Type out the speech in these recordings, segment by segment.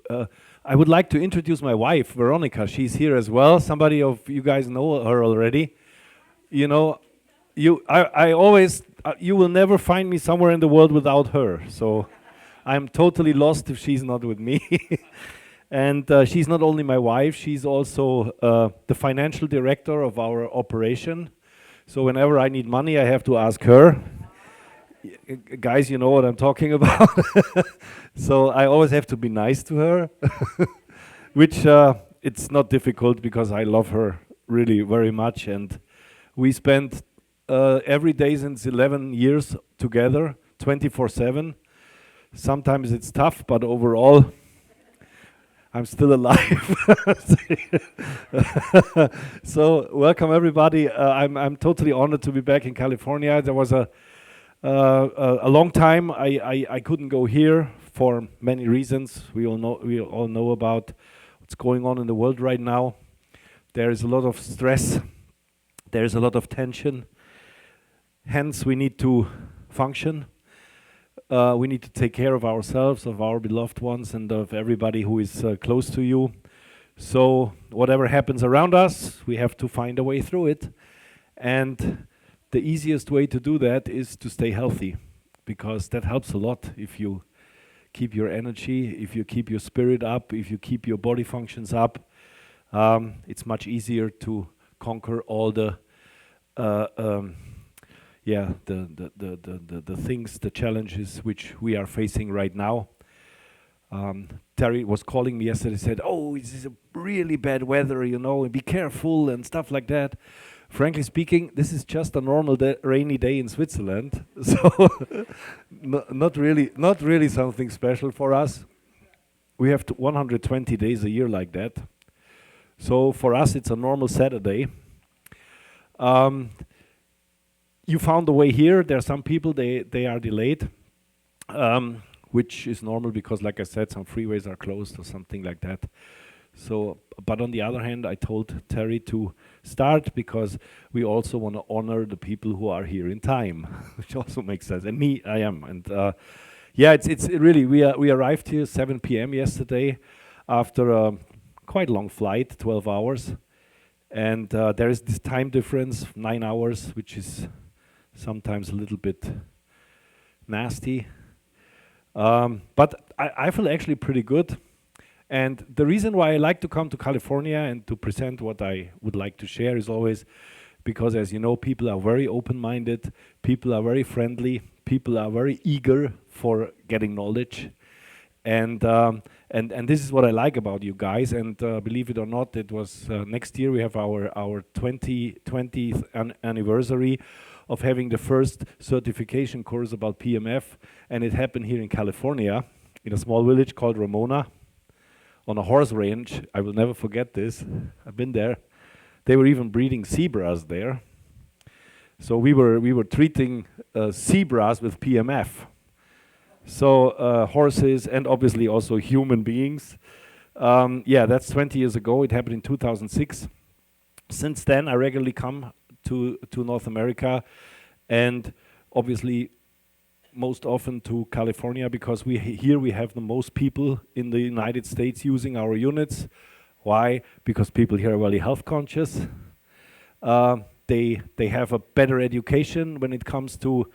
Uh, I would like to introduce my wife, Veronica. She's here as well. Somebody of you guys know her already. You know, I always, you will never find me somewhere in the world without her. So I'm totally lost if she's not with me. And she's not only my wife, she's also the financial director of our operation. So whenever I need money, I have to ask her. Guys, you know what I'm talking about. So I always have to be nice to her, which it's not difficult because I love her really very much. And we spend every day since 11 years together, 24/7. Sometimes it's tough, but overall, I'm still alive. So welcome everybody. I'm totally honored to be back in California. There was a long time I couldn't go here for many reasons. We all know about what's going on in the world right now. There is a lot of stress. There is a lot of tension. Hence, we need to function. We need to take care of ourselves, of our beloved ones, and of everybody who is close to you. So whatever happens around us, we have to find a way through it. And the easiest way to do that is to stay healthy, because that helps a lot. If you keep your energy, if you keep your spirit up, if you keep your body functions up, it's much easier to conquer all the things, the challenges which we are facing right now. Terry was calling me yesterday, said, "Oh, this is a really bad weather, you know, and be careful," and stuff like that. Frankly speaking, this is just a normal rainy day in Switzerland, so not really something special for us. We have 120 days a year like that, so for us it's a normal Saturday. You found the way here. There are some people, they are delayed, which is normal because, like I said, some freeways are closed or something like that. So, but on the other hand, I told Terry to start because we also want to honor the people who are here in time, which also makes sense. And me, I am. And yeah, it's really, we arrived here 7 p.m. yesterday after a quite long flight, 12 hours. And there is this time difference, 9 hours, which is sometimes a little bit nasty. But I feel actually pretty good. And the reason why I like to come to California and to present what I would like to share is always because, as you know, people are very open-minded, people are very friendly, people are very eager for getting knowledge. And this is what I like about you guys. And believe it or not, it was next year we have our 20th anniversary of having the first certification course about PMF, and it happened here in California, in a small village called Ramona, on a horse range. I will never forget this. I've been there. They were even breeding zebras there. So we were treating zebras with PMF. So horses and obviously also human beings. Yeah, that's 20 years ago. It happened in 2006. Since then, I regularly come to North America, and obviously most often to California, because here we have the most people in the United States using our units. Why? Because people here are really health conscious. They have a better education when it comes to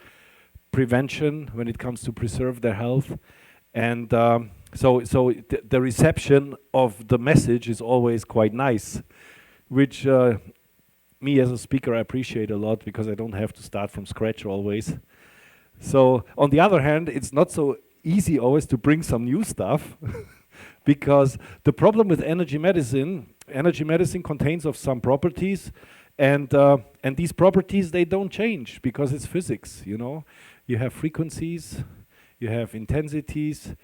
prevention, when it comes to preserve their health, and so the reception of the message is always quite nice, which me as a speaker I appreciate a lot, because I don't have to start from scratch always. So on the other hand, it's not so easy always to bring some new stuff because the problem with energy medicine contains of some properties, and these properties, they don't change because it's physics, you know. You have frequencies, you have intensities,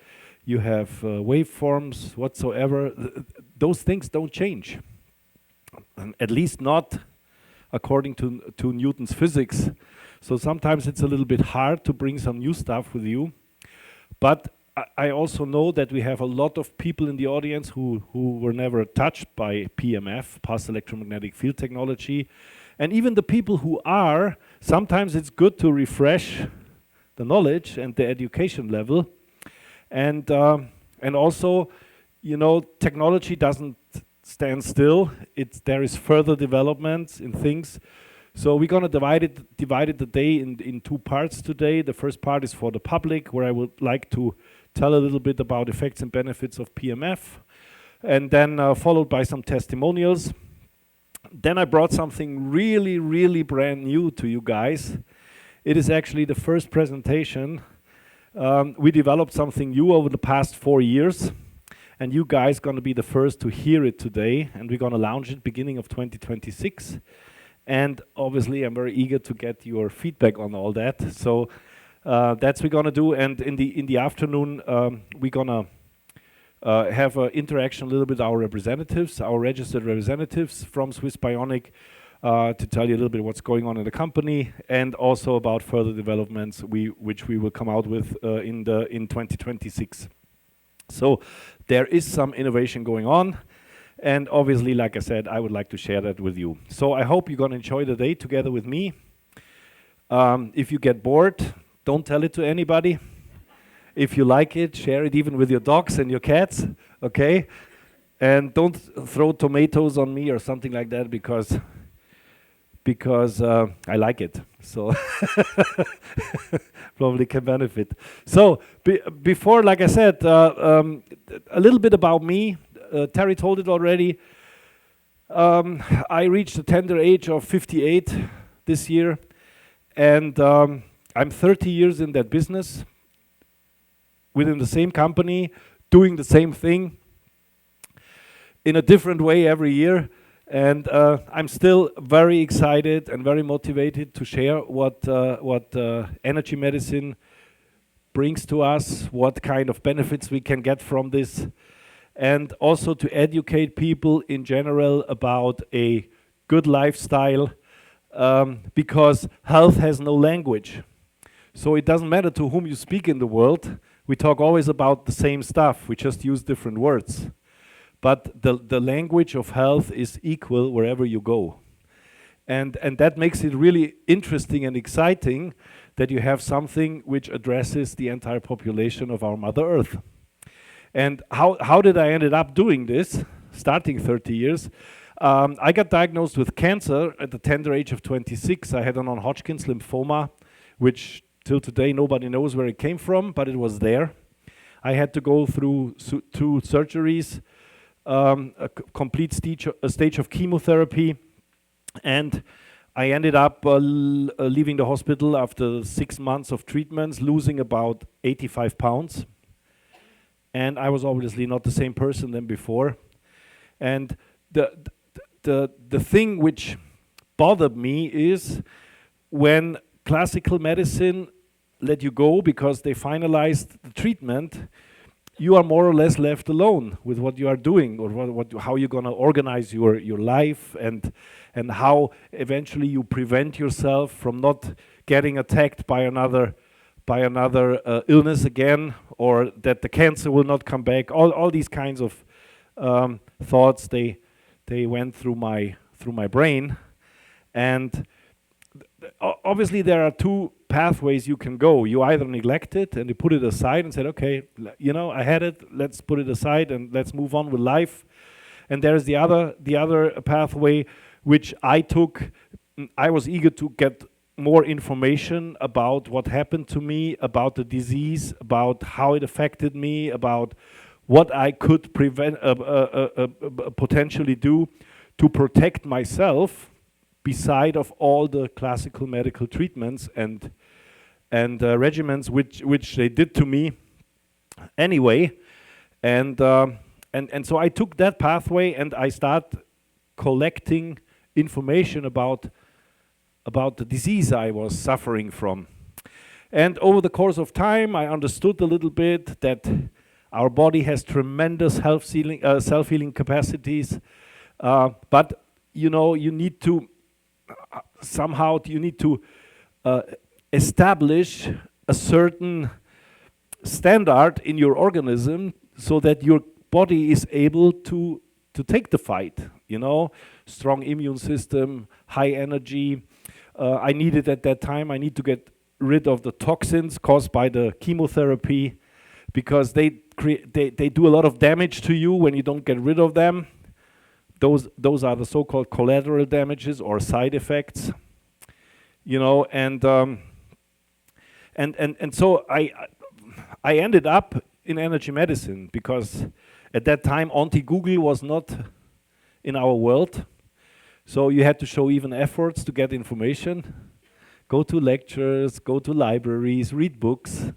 you have waveforms whatsoever. Those things don't change, at least not according to Newton's physics. So sometimes it's a little bit hard to bring some new stuff with you. But I also know that we have a lot of people in the audience who were never touched by PMF, pulse electromagnetic field technology. And even the people who are, sometimes it's good to refresh the knowledge and the education level. And also, you know, technology doesn't stand still. There is further developments in things. So we're gonna divide it the day in two parts today. The first part is for the public, where I would like to tell a little bit about effects and benefits of PMF, and then followed by some testimonials. Then I brought something really, really brand new to you guys. It is actually the first presentation. We developed something new over the past 4 years, and you guys gonna be the first to hear it today, and we're gonna launch it beginning of 2026. And obviously, I'm very eager to get your feedback on all that. So that's what we're gonna do. And in the afternoon, we're gonna have an interaction a little bit with our representatives, our registered representatives from Swiss Bionic, to tell you a little bit what's going on in the company, and also about further developments which we will come out with in 2026. So there is some innovation going on, and obviously, like I said, I would like to share that with you. So I hope you're gonna enjoy the day together with me. If you get bored, don't tell it to anybody. If you like it, share it even with your dogs and your cats, okay? And don't throw tomatoes on me or something like that, because I like it. So probably can benefit. So before, like I said, a little bit about me. Terry told it already. I reached the tender age of 58 this year, and I'm 30 years in that business, within the same company, doing the same thing in a different way every year. And I'm still very excited and very motivated to share what energy medicine brings to us, what kind of benefits we can get from this, and also to educate people in general about a good lifestyle, because health has no language. So it doesn't matter to whom you speak in the world. We talk always about the same stuff, we just use different words. But the language of health is equal wherever you go. And that makes it really interesting and exciting that you have something which addresses the entire population of our Mother Earth. And how did I ended up doing this, starting 30 years? I got diagnosed with cancer at the tender age of 26. I had a non-Hodgkin's lymphoma, which till today nobody knows where it came from, but it was there. I had to go through 2 surgeries, a complete stage of chemotherapy, and I ended up leaving the hospital after 6 months of treatments, losing about 85 pounds. And I was obviously not the same person than before. And the thing which bothered me is when classical medicine let you go because they finalized the treatment, you are more or less left alone with what you are doing, or how you're going to organize your life, and how eventually you prevent yourself from not getting attacked by another illness again, or that the cancer will not come back. All these kinds of thoughts, they went through my brain. And obviously there are 2 pathways you can go. You either neglect it and you put it aside and said, okay, you know, I had it, let's put it aside and let's move on with life. And there's the other pathway which I took. I was eager to get more information about what happened to me, about the disease, about how it affected me, about what I could potentially do to protect myself, beside of all the classical medical treatments and regimens which they did to me anyway. And so I took that pathway and I start collecting information about the disease I was suffering from. And over the course of time, I understood a little bit that our body has tremendous self-healing capacities, but you know, you need to establish a certain standard in your organism so that your body is able to take the fight, you know, strong immune system, high energy. I needed at that time, I need to get rid of the toxins caused by the chemotherapy, because they do a lot of damage to you when you don't get rid of them. Those are the so-called collateral damages or side effects, you know. And so I ended up in energy medicine because at that time anti-Google was not in our world. So you had to show even efforts to get information, go to lectures, go to libraries, read books,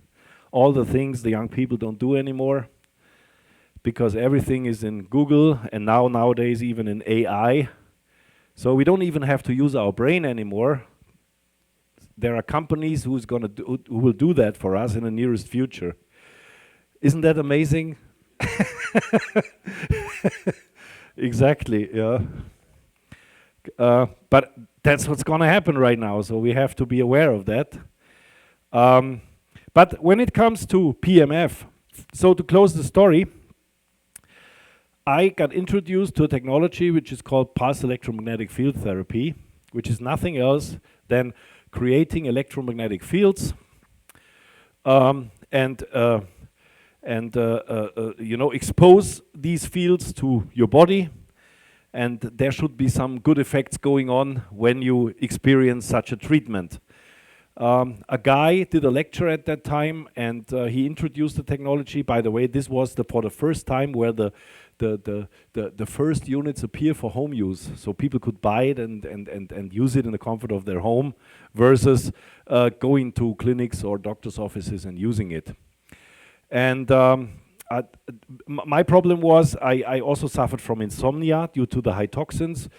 all the things the young people don't do anymore, because everything is in Google and nowadays even in AI. So we don't even have to use our brain anymore. There are companies who will do that for us in the nearest future. Isn't that amazing? Exactly, yeah. But that's what's going to happen right now, so we have to be aware of that. But when it comes to PEMF, so to close the story, I got introduced to a technology which is called pulse electromagnetic field therapy, which is nothing else than creating electromagnetic fields and you know, expose these fields to your body, and there should be some good effects going on when you experience such a treatment. A guy did a lecture at that time, and he introduced the technology. By the way, this was for the first time where the first units appear for home use, so people could buy it and use it in the comfort of their home, versus going to clinics or doctor's offices and using it. And my problem was I also suffered from insomnia due to the high toxins.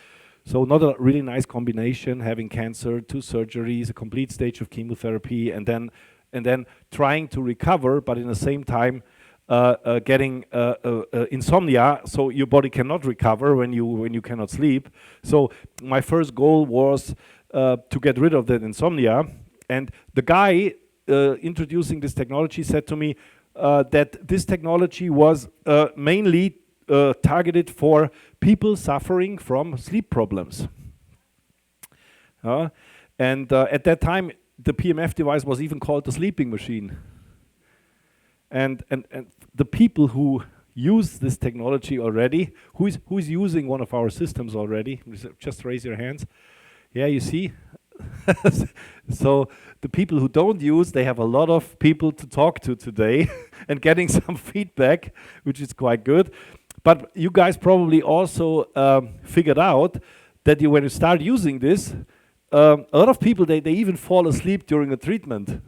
So not a really nice combination, having cancer, 2 surgeries, a complete stage of chemotherapy, and then trying to recover, but in the same time getting insomnia, so your body cannot recover when you cannot sleep. So my first goal was to get rid of that insomnia. And the guy introducing this technology said to me that this technology was mainly targeted for people suffering from sleep problems. And at that time, the PEMF device was even called the sleeping machine. And the people who use this technology already, who is using one of our systems already, just raise your hands. Yeah, you see? So the people who don't use, they have a lot of people to talk to today and getting some feedback, which is quite good. But you guys probably also figured out that when you start using this, a lot of people, they even fall asleep during a treatment,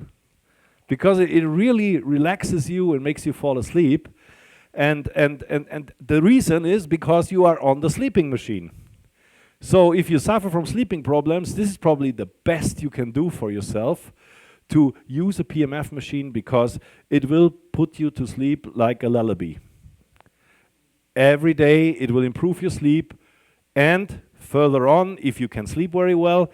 because it really relaxes you and makes you fall asleep. And the reason is because you are on the sleeping machine. So if you suffer from sleeping problems, this is probably the best you can do for yourself, to use a PEMF machine, because it will put you to sleep like a lullaby. Every day it will improve your sleep, and further on, if you can sleep very well,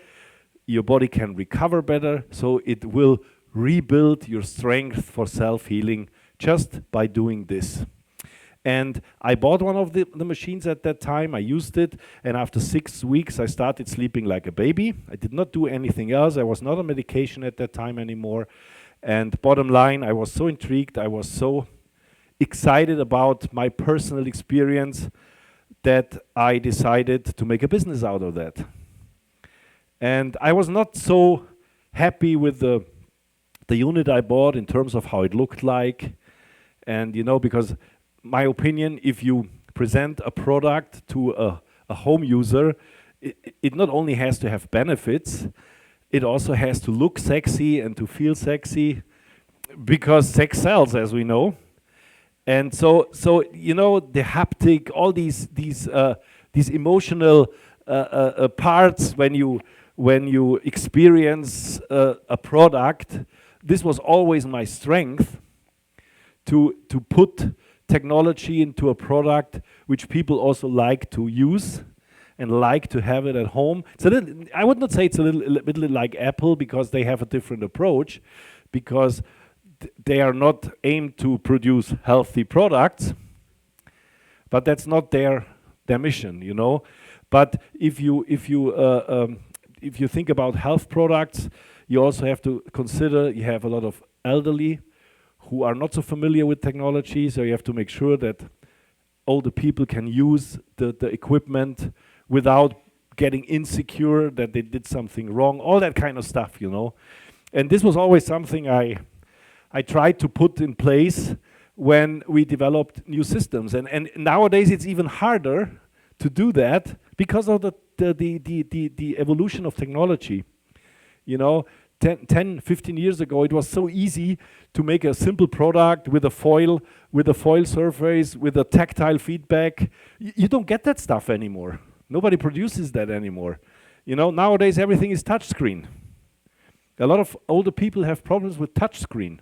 your body can recover better, so it will rebuild your strength for self-healing just by doing this. And I bought one of the machines at that time, I used it, and after 6 weeks I started sleeping like a baby. I did not do anything else, I was not on medication at that time anymore. And bottom line, I was so intrigued, I was so excited about my personal experience that I decided to make a business out of that. And I was not so happy with the unit I bought in terms of how it looked like. And you know, because my opinion, if you present a product to a home user, it not only has to have benefits, it also has to look sexy and to feel sexy, because sex sells, as we know. And so you know, the haptic, all these emotional parts when you experience a product, this was always my strength, to put technology into a product which people also like to use and like to have it at home. It's a little, I would not say it's a little like Apple, because they have a different approach, because they are not aimed to produce healthy products, but that's not their mission, you know. But if you think about health products, you also have to consider you have a lot of elderly who are not so familiar with technology, so you have to make sure that all the people can use the equipment without getting insecure that they did something wrong, all that kind of stuff, you know. And this was always something I tried to put in place when we developed new systems. And nowadays it's even harder to do that because of the evolution of technology. You know, 10, 15 years ago, it was so easy to make a simple product with a foil surface, with a tactile feedback. You don't get that stuff anymore. Nobody produces that anymore. You know, nowadays everything is touchscreen. A lot of older people have problems with touchscreen.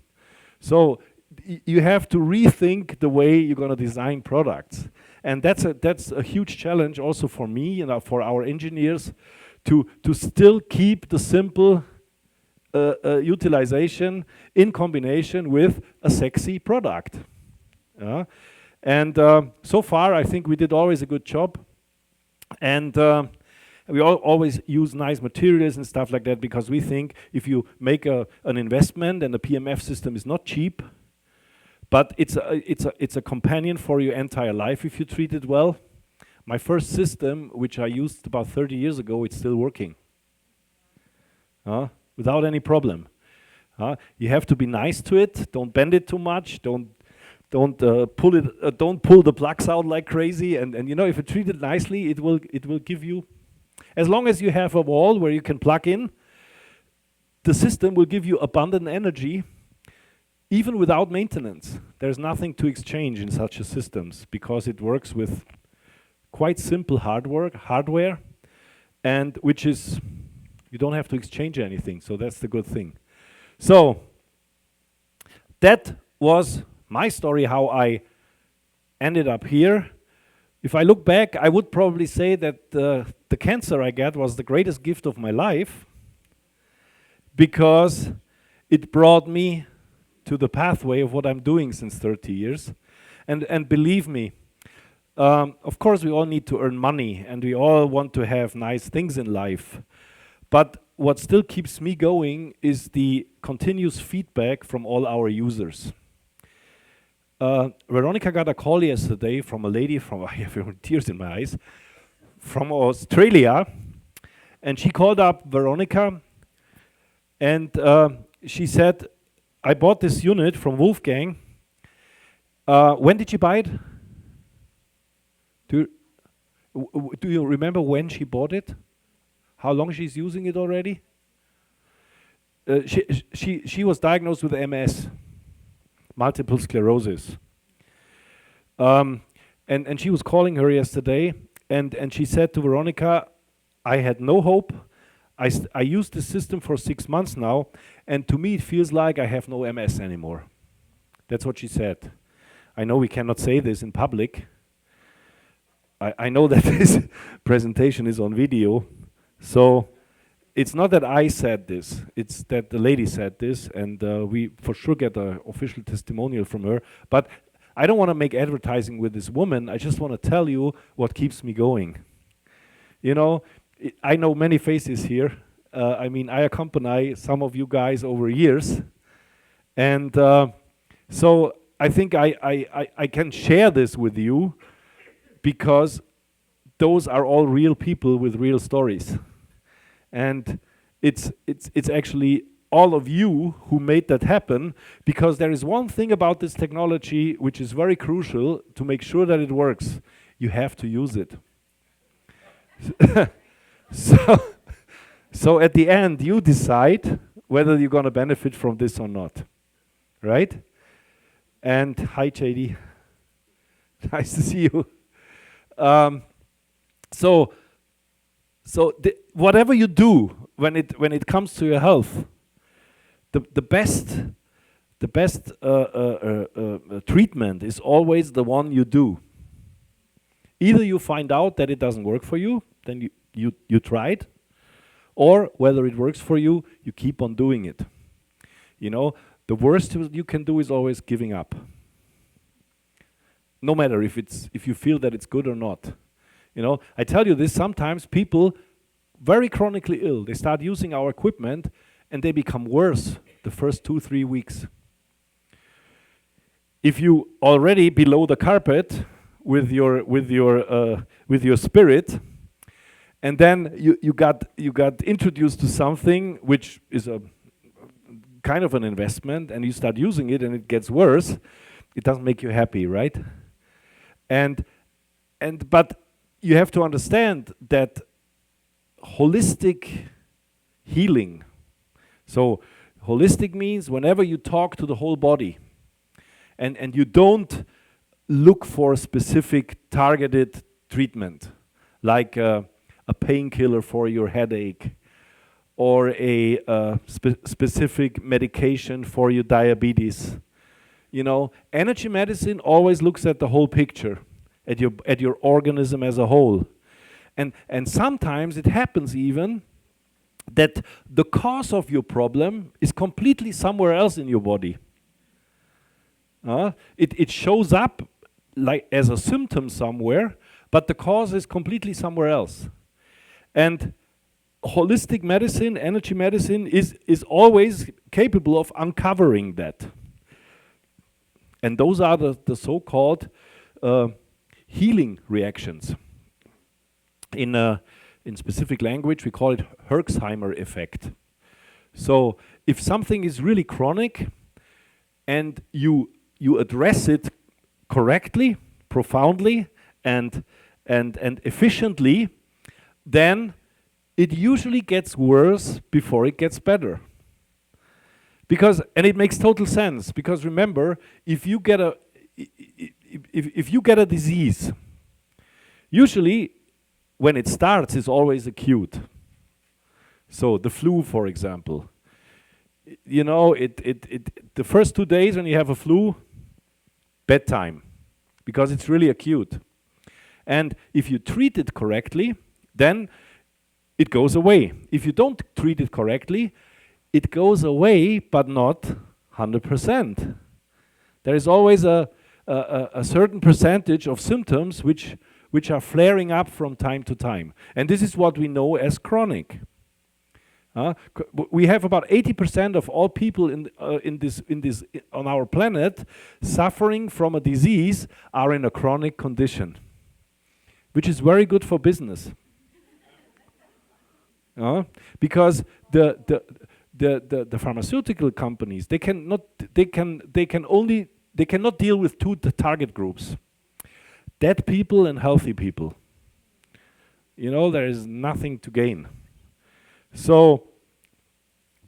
So you have to rethink the way you're going to design products. And that's a huge challenge also for me, you know, for our engineers, to still keep the simple utilization in combination with a sexy product. And so far, I think we did always a good job. And we always use nice materials and stuff like that because we think if you make an investment, and the PMF system is not cheap, but it's a companion for your entire life if you treat it well. My first system, which I used about 30 years ago, it's still working. Without any problem. You have to be nice to it. Don't bend it too much. Don't pull it. Don't pull the plugs out like crazy. And you know, if you treat it nicely, it will give you. As long as you have a wall where you can plug in, the system will give you abundant energy, even without maintenance. There's nothing to exchange in such a systems because it works with quite simple hardware, and which is. You don't have to exchange anything, so that's the good thing. So that was my story, how I ended up here. If I look back, I would probably say that the cancer I got was the greatest gift of my life because it brought me to the pathway of what I'm doing since 30 years. And believe me, of course we all need to earn money and we all want to have nice things in life. But what still keeps me going is the continuous feedback from all our users. Veronica got a call yesterday from a lady from, I have tears in my eyes, from Australia. And she called up Veronica and she said, I bought this unit from Wolfgang. When did she buy it? Do you remember when she bought it? How long she's using it already? She was diagnosed with MS, multiple sclerosis. And she was calling her yesterday, and she said to Veronica, I had no hope. I used the system for 6 months now, and to me it feels like I have no MS anymore. That's what she said. I know we cannot say this in public. I know that this presentation is on video. So it's not that I said this, it's that the lady said this, and we for sure get an official testimonial from her. But I don't want to make advertising with this woman, I just want to tell you what keeps me going. You know, I know many faces here. I mean, I accompany some of you guys over years. And so I think I can share this with you because those are all real people with real stories. And it's actually all of you who made that happen, because there is one thing about this technology which is very crucial to make sure that it works. You have to use it. So at the end, you decide whether you're going to benefit from this or not. Right? And hi, JD. Nice to see you. So whatever you do when it comes to your health, the best treatment is always the one you do. Either you find out that it doesn't work for you, then you tried, or whether it works for you, you keep on doing it. You know, the worst you can do is always giving up. No matter if you feel that it's good or not. You know, I tell you this, sometimes people very chronically ill, they start using our equipment and they become worse the first 2-3 weeks. if you already below the carpet with your spirit, and then you got introduced to something which is a kind of an investment, and you start using it and it gets worse, it doesn't make you happy, right? But you have to understand that holistic healing, so holistic means whenever you talk to the whole body, and you don't look for specific targeted treatment, like a painkiller for your headache, or a specific medication for your diabetes. You know, energy medicine always looks at the whole picture, at your organism as a whole. And sometimes it happens even that the cause of your problem is completely somewhere else in your body. It shows up like as a symptom somewhere, but the cause is completely somewhere else. And holistic medicine, energy medicine, is always capable of uncovering that. And those are the so-called healing reactions. In specific language, we call it Herxheimer effect. So if something is really chronic and you address it correctly, profoundly, and efficiently, then it usually gets worse before it gets better. And it makes total sense, because remember, if you get a disease, usually when it starts, it's always acute. So the flu, for example, you know, the first 2 days when you have a flu, bedtime, because it's really acute. And if you treat it correctly, then it goes away. If you don't treat it correctly, it goes away, but not 100%. There is always a certain percentage of symptoms which are flaring up from time to time. And this is what we know as chronic. We have about 80% of all people on our planet suffering from a disease are in a chronic condition, which is very good for business. Because the pharmaceutical companies, they cannot deal with two target groups: dead people and healthy people. You know, there is nothing to gain. So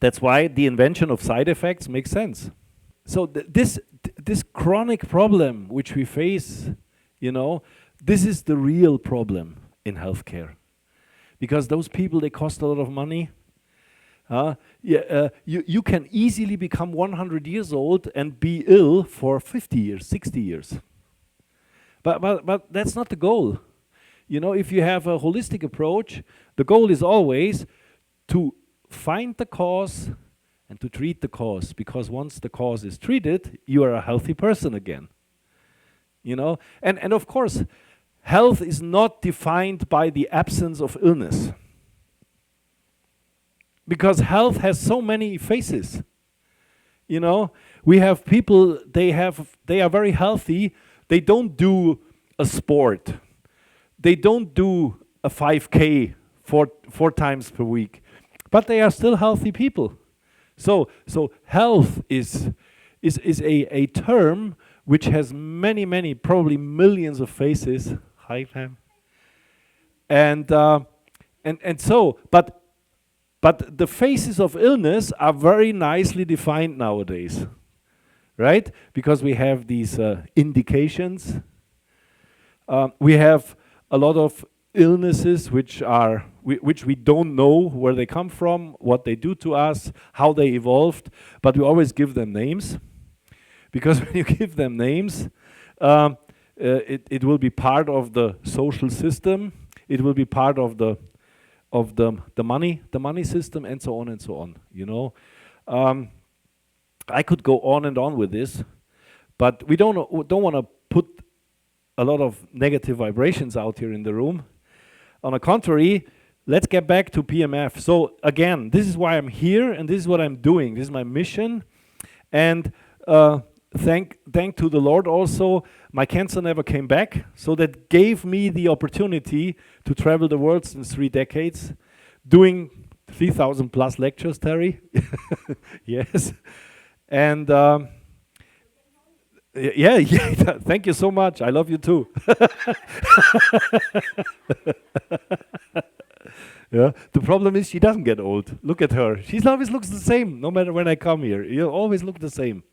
that's why the invention of side effects makes sense. So this chronic problem which we face, you know, this is the real problem in healthcare. Because those people, they cost a lot of money. You can easily become 100 years old and be ill for 50 years, 60 years. But that's not the goal. You know, if you have a holistic approach, the goal is always to find the cause and to treat the cause. Because once the cause is treated, you are a healthy person again. You know, and of course, health is not defined by the absence of illness. Because health has so many faces. You know, we have people, they are very healthy, they don't do a sport. They don't do a 5K four times per week. But they are still healthy people. So health is a term which has many, probably millions of faces. Hi, Pam. And so, but the faces of illness are very nicely defined nowadays, right? Because we have these indications. We have a lot of illnesses which we don't know where they come from, what they do to us, how they evolved, but we always give them names. Because when you give them names, it will be part of the social system. It will be part of the money system, and so on and so on. You know, I could go on and on with this, but we don't want to put a lot of negative vibrations out here in the room. On the contrary, let's get back to PEMF. So again, this is why I'm here, and this is what I'm doing. This is my mission, and thank to the Lord also, my cancer never came back. So that gave me the opportunity to travel the world in 3 decades, doing 3,000 plus lectures, Terry. Yes. And yeah, thank you so much. I love you too. Yeah. The problem is she doesn't get old. Look at her. She always looks the same, no matter when I come here. You always look the same.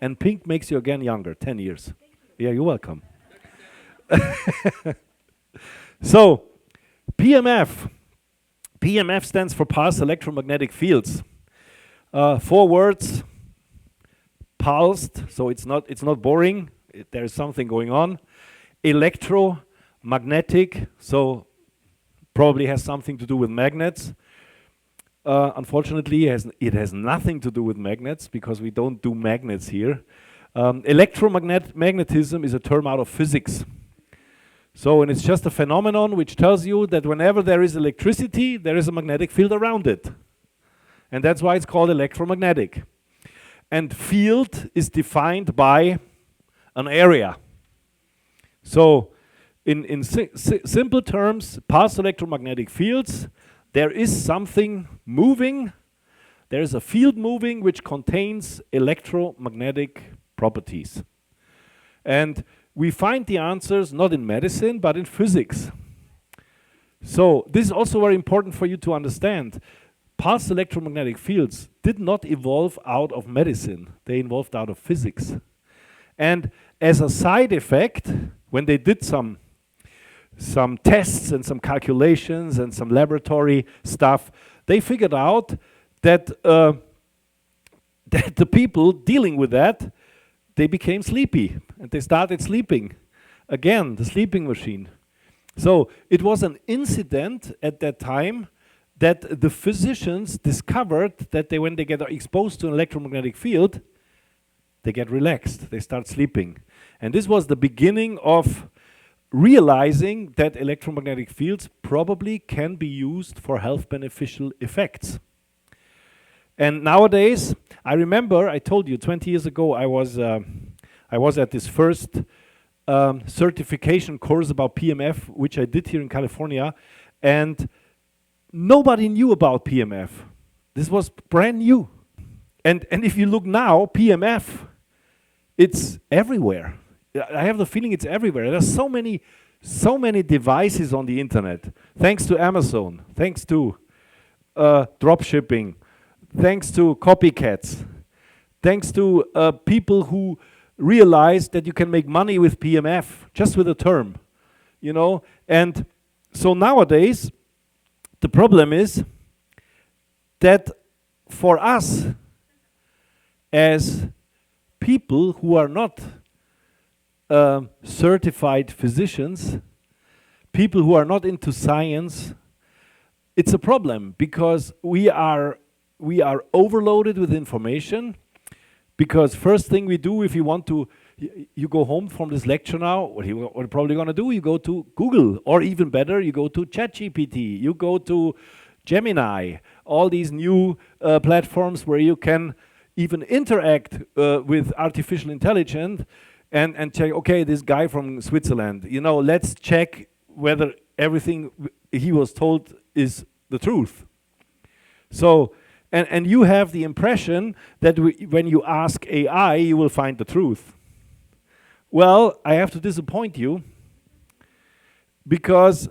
And pink makes you again younger, 10 years. Yeah, you're welcome. So, PEMF. PEMF stands for pulse electromagnetic fields. 4 words. Pulsed, so it's not boring. There is something going on. Electromagnetic, so probably has something to do with magnets. Unfortunately, it has nothing to do with magnets because we don't do magnets here. Electromagnetism is a term out of physics. So, and it's just a phenomenon which tells you that whenever there is electricity, there is a magnetic field around it. And that's why it's called electromagnetic. And field is defined by an area. So, in simple terms, pulse electromagnetic fields, there is something moving, there is a field moving which contains electromagnetic properties. And we find the answers not in medicine, but in physics. So this is also very important for you to understand. Pulse electromagnetic fields did not evolve out of medicine, they evolved out of physics. And as a side effect, when they did some tests and some calculations and some laboratory stuff, they figured out that that the people dealing with that, they became sleepy and they started sleeping. Again, the sleeping machine. So it was an incident at that time that the physicians discovered that when they get exposed to an electromagnetic field, they get relaxed, they start sleeping. And this was the beginning of realizing that electromagnetic fields probably can be used for health beneficial effects. And nowadays, I remember, I told you 20 years ago, I was at this first certification course about PEMF, which I did here in California, and nobody knew about PEMF. This was brand new. And if you look now, PEMF, it's everywhere. I have the feeling it's everywhere. There's so many devices on the internet, thanks to Amazon, thanks to drop shipping, thanks to copycats, thanks to people who realize that you can make money with PEMF, just with a term, you know. And so nowadays, the problem is that for us, as people who are not certified physicians, people who are not into science, it's a problem because we are overloaded with information. Because first thing we do, if you want to, you go home from this lecture now, what you're probably going to do, you go to Google, or even better, you go to ChatGPT, you go to Gemini, all these new platforms where you can even interact with artificial intelligence and check, okay, this guy from Switzerland, you know, let's check whether everything he was told is the truth. So, and you have the impression that when you ask AI, you will find the truth. Well, I have to disappoint you, because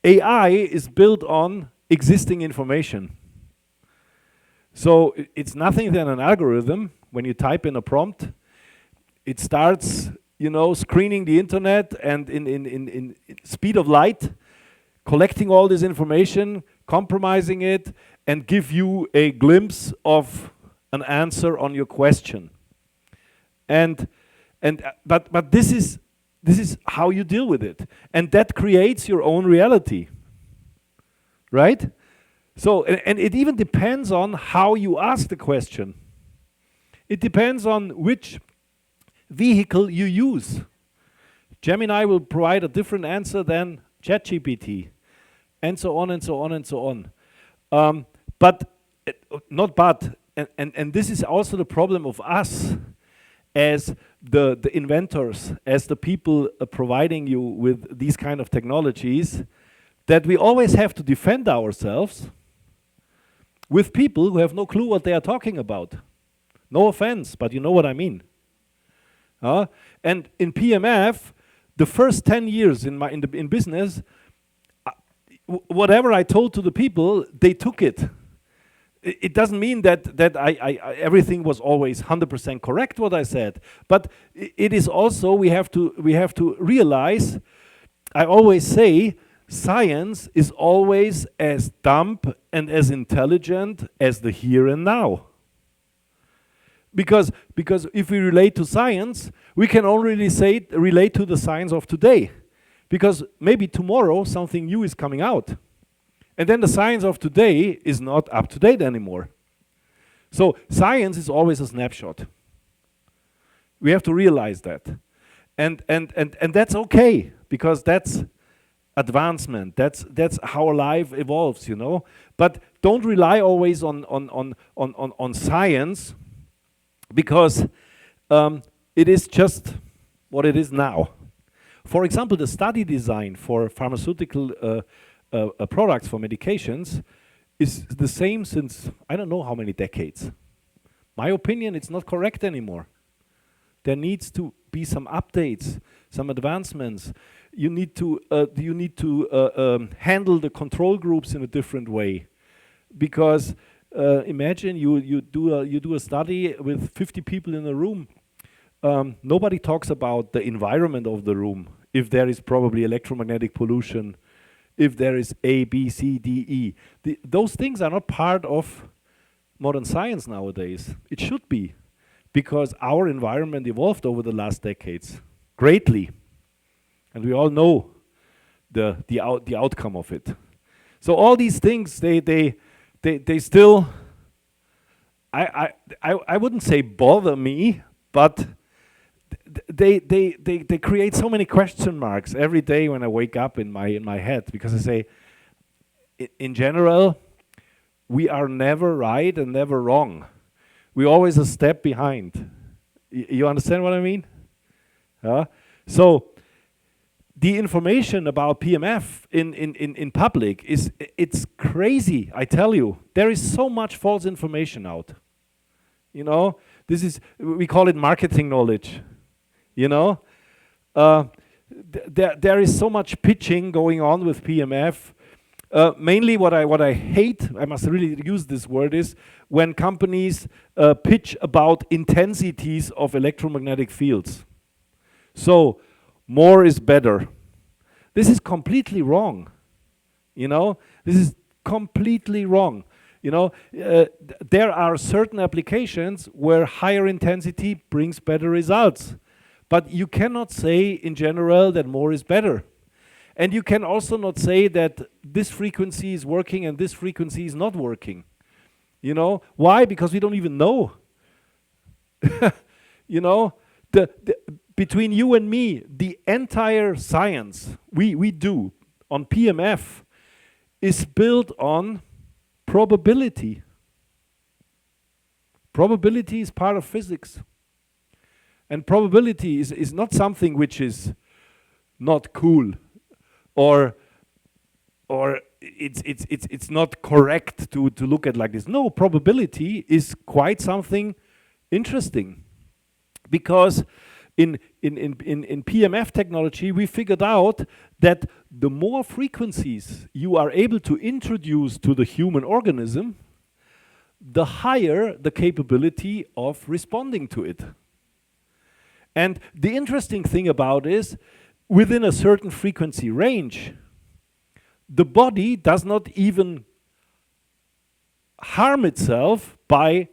AI is built on existing information. So it's nothing than an algorithm. When you type in a prompt, it starts, you know, screening the internet and in speed of light, collecting all this information, compromising it, and give you a glimpse of an answer on your question. But this is how you deal with it, and that creates your own reality, right? So, and it even depends on how you ask the question. It depends on which vehicle you use. Gemini will provide a different answer than ChatGPT, and so on and so on and so on. And this is also the problem of us as the inventors, as the people providing you with these kind of technologies, that we always have to defend ourselves with people who have no clue what they are talking about. No offense, but you know what I mean. And in PMF, the first 10 years in business, whatever I told to the people, they took it. It doesn't mean that I everything was always 100% correct what I said, but it is also we have to realize. I always say science is always as dumb and as intelligent as the here and now. Because if we relate to science, we can only relate to the science of today. Because maybe tomorrow something new is coming out. And then the science of today is not up to date anymore. So science is always a snapshot. We have to realize that. And that's okay, because that's advancement. That's how life evolves, you know. But don't rely always on science, because it is just what it is now. For example, the study design for pharmaceutical products, for medications, is the same since I don't know how many decades. My opinion, it's not correct anymore. There needs to be some updates, some advancements. You need to handle the control groups in a different way, because imagine you do a study with 50 people in a room. Nobody talks about the environment of the room. If there is probably electromagnetic pollution, if there is A, B, C, D, E. Those things are not part of modern science nowadays. It should be, because our environment evolved over the last decades greatly, and we all know the outcome of it. So all these things, they still, I wouldn't say bother me, but they create so many question marks every day when I wake up in my head, because I say, in general, we are never right and never wrong. We're always a step behind. You understand what I mean? So the information about PMF in public it's crazy. I tell you, there is so much false information out. You know, we call it marketing knowledge. You know, there is so much pitching going on with PMF. Mainly what I hate, I must really use this word, is when companies pitch about intensities of electromagnetic fields. So, more is better. This is completely wrong. You know, this is completely wrong. You know, there are certain applications where higher intensity brings better results. But you cannot say in general that more is better. And you can also not say that this frequency is working and this frequency is not working. You know, why? Because we don't even know. You know, between you and me, the entire science we do on PMF is built on probability. Probability is part of physics. And probability is not something which is not cool, or it's not correct to look at like this. No, probability is quite something interesting, because in PMF technology we figured out that the more frequencies you are able to introduce to the human organism, the higher the capability of responding to it. And the interesting thing about is, within a certain frequency range, the body does not even harm itself by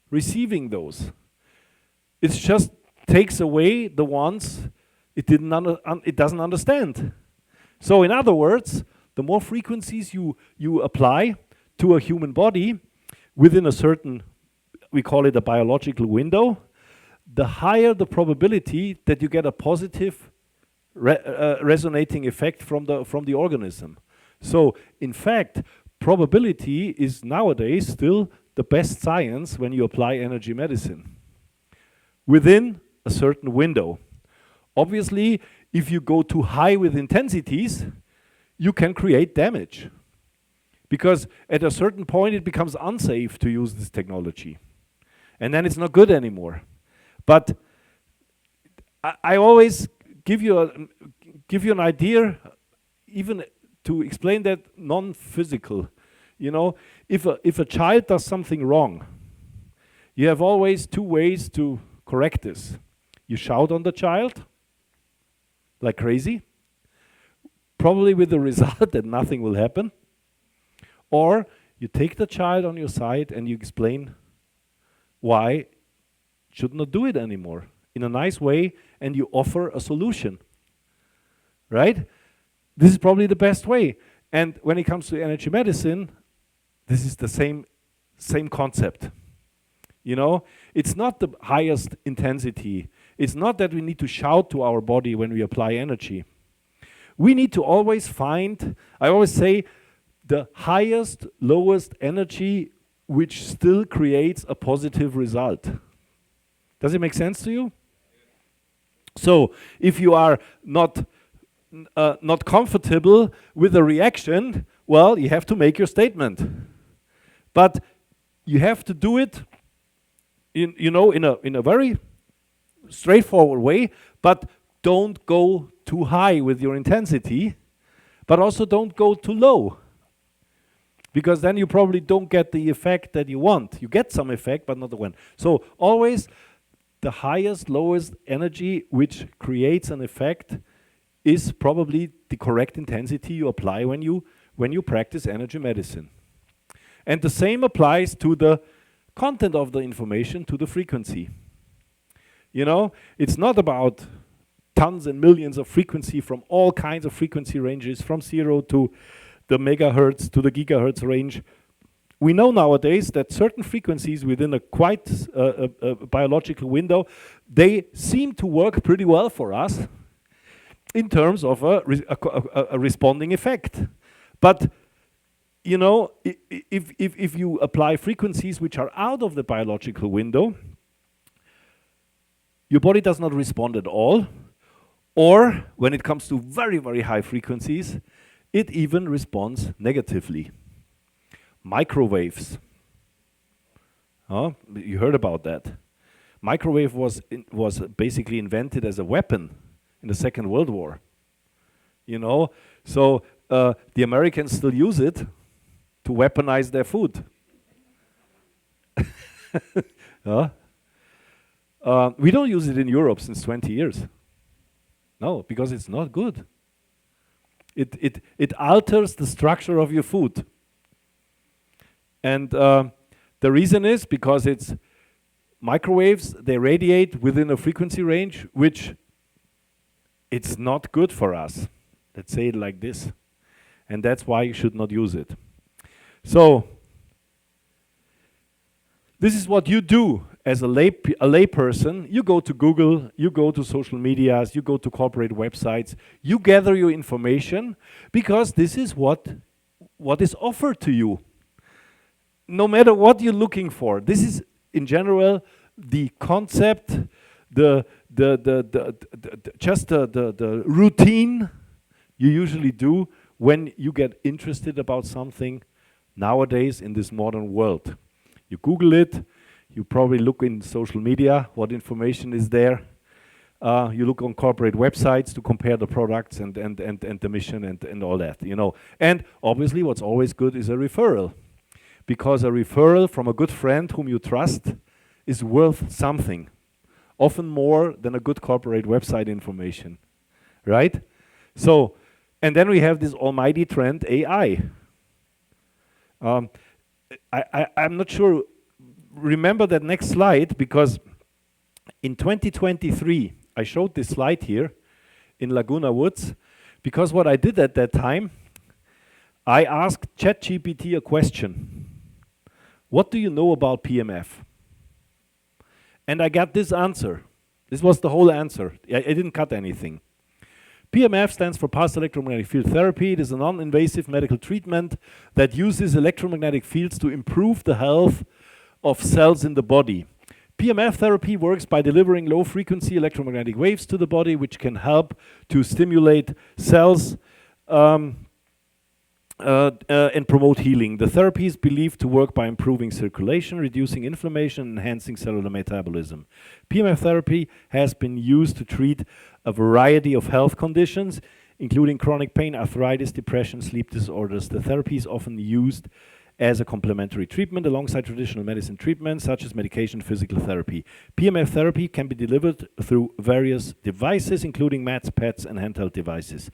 receiving those. It just takes away the ones it doesn't understand. So in other words, the more frequencies you apply to a human body within a certain, we call it a biological window, the higher the probability that you get a positive resonating effect from the organism. So, in fact, probability is nowadays still the best science when you apply energy medicine, within a certain window. Obviously, if you go too high with intensities, you can create damage. Because at a certain point, it becomes unsafe to use this technology. And then it's not good anymore. But I always give you an idea, even to explain that non-physical. You know, if a child does something wrong, you have always two ways to correct this. You shout on the child like crazy, probably with the result that nothing will happen. Or you take the child on your side and you explain why should not do it anymore in a nice way, and you offer a solution, right? This is probably the best way. And when it comes to energy medicine, this is the same concept. You know, it's not the highest intensity. It's not that we need to shout to our body when we apply energy. We need to always find, I always say, the highest, lowest energy which still creates a positive result. Does it make sense to you? So, if you are not comfortable with a reaction, well, you have to make your statement. But you have to do it in a very straightforward way, but don't go too high with your intensity, but also don't go too low. Because then you probably don't get the effect that you want. You get some effect, but not the one. So always the highest, lowest energy which creates an effect is probably the correct intensity you apply when you practice energy medicine. And the same applies to the content of the information, to the frequency. You know, it's not about tons and millions of frequency from all kinds of frequency ranges, from 0 to the megahertz to the gigahertz range. We know nowadays that certain frequencies within a quite biological window, they seem to work pretty well for us in terms of a responding effect. But you know, if you apply frequencies which are out of the biological window, your body does not respond at all, or when it comes to very, very high frequencies, it even responds negatively. Microwaves. You heard about that. Microwave was basically invented as a weapon in the Second World War. You know, so the Americans still use it to weaponize their food. We don't use it in Europe since 20 years. No, because it's not good. It alters the structure of your food. And the reason is because it's microwaves, they radiate within a frequency range which it's not good for us. Let's say it like this. And that's why you should not use it. So, this is what you do as a lay person. You go to Google, you go to social medias, you go to corporate websites, you gather your information because this is what is offered to you. No matter what you're looking for, this is in general the concept, the routine you usually do when you get interested about something nowadays in this modern world. You Google it, you probably look in social media, what information is there. You look on corporate websites to compare the products and the mission and all that, you know. And obviously what's always good is a referral. Because a referral from a good friend whom you trust is worth something. Often more than a good corporate website information, right? So, and then we have this almighty trend, AI. I'm not sure, remember that next slide, because in 2023, I showed this slide here in Laguna Woods, because what I did at that time, I asked ChatGPT a question. What do you know about PEMF? And I got this answer. This was the whole answer. I didn't cut anything. PEMF stands for pulsed electromagnetic field therapy. It is a non-invasive medical treatment that uses electromagnetic fields to improve the health of cells in the body. PEMF therapy works by delivering low-frequency electromagnetic waves to the body, which can help to stimulate cells and promote healing. The therapy is believed to work by improving circulation, reducing inflammation, and enhancing cellular metabolism. PEMF therapy has been used to treat a variety of health conditions, including chronic pain, arthritis, depression, sleep disorders. The therapy is often used as a complementary treatment alongside traditional medicine treatments such as medication and physical therapy. PEMF therapy can be delivered through various devices, including mats, pads, and handheld devices.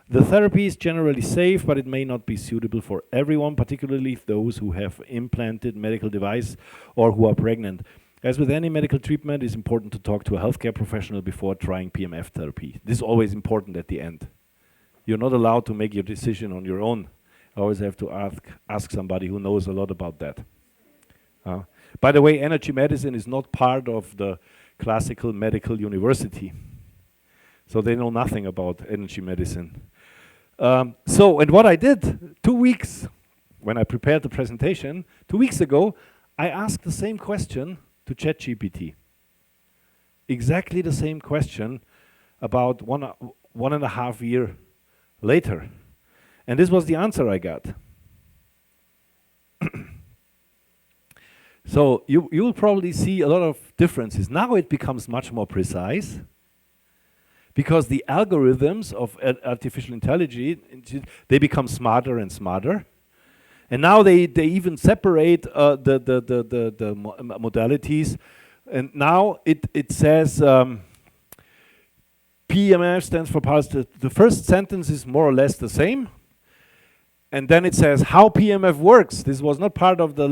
The therapy is generally safe, but it may not be suitable for everyone, particularly those who have implanted medical device or who are pregnant. As with any medical treatment, it is important to talk to a healthcare professional before trying PEMF therapy. This is always important at the end. You're not allowed to make your decision on your own. You always have to ask somebody who knows a lot about that. By the way, energy medicine is not part of the classical medical university. So they know nothing about energy medicine. And what I did 2 weeks, when I prepared the presentation, 2 weeks ago, I asked the same question to ChatGPT. Exactly the same question about one and a half year later. And this was the answer I got. So you will probably see a lot of differences. Now it becomes much more precise because the algorithms of artificial intelligence, they become smarter and smarter. And now they even separate the modalities. And now it says PEMF stands for pulse. The first sentence is more or less the same. And then it says how PEMF works. This was not part of the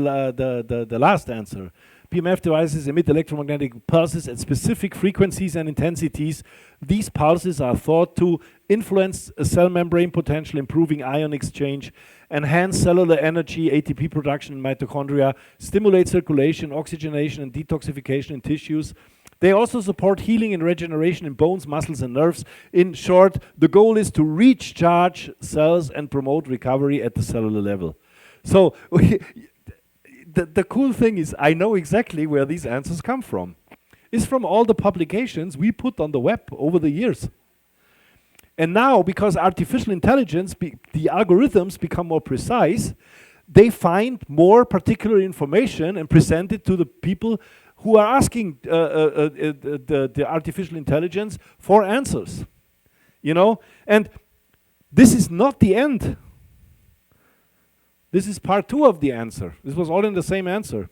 last answer. PEMF devices emit electromagnetic pulses at specific frequencies and intensities. These pulses are thought to influence a cell membrane potential, improving ion exchange, enhance cellular energy, ATP production in mitochondria, stimulate circulation, oxygenation, and detoxification in tissues. They also support healing and regeneration in bones, muscles, and nerves. In short, the goal is to recharge cells and promote recovery at the cellular level. So the cool thing is I know exactly where these answers come from. It's from all the publications we put on the web over the years. And now, because artificial intelligence, the algorithms become more precise, they find more particular information and present it to the people who are asking the artificial intelligence for answers. You know? And this is not the end. This is part 2 of the answer. This was all in the same answer.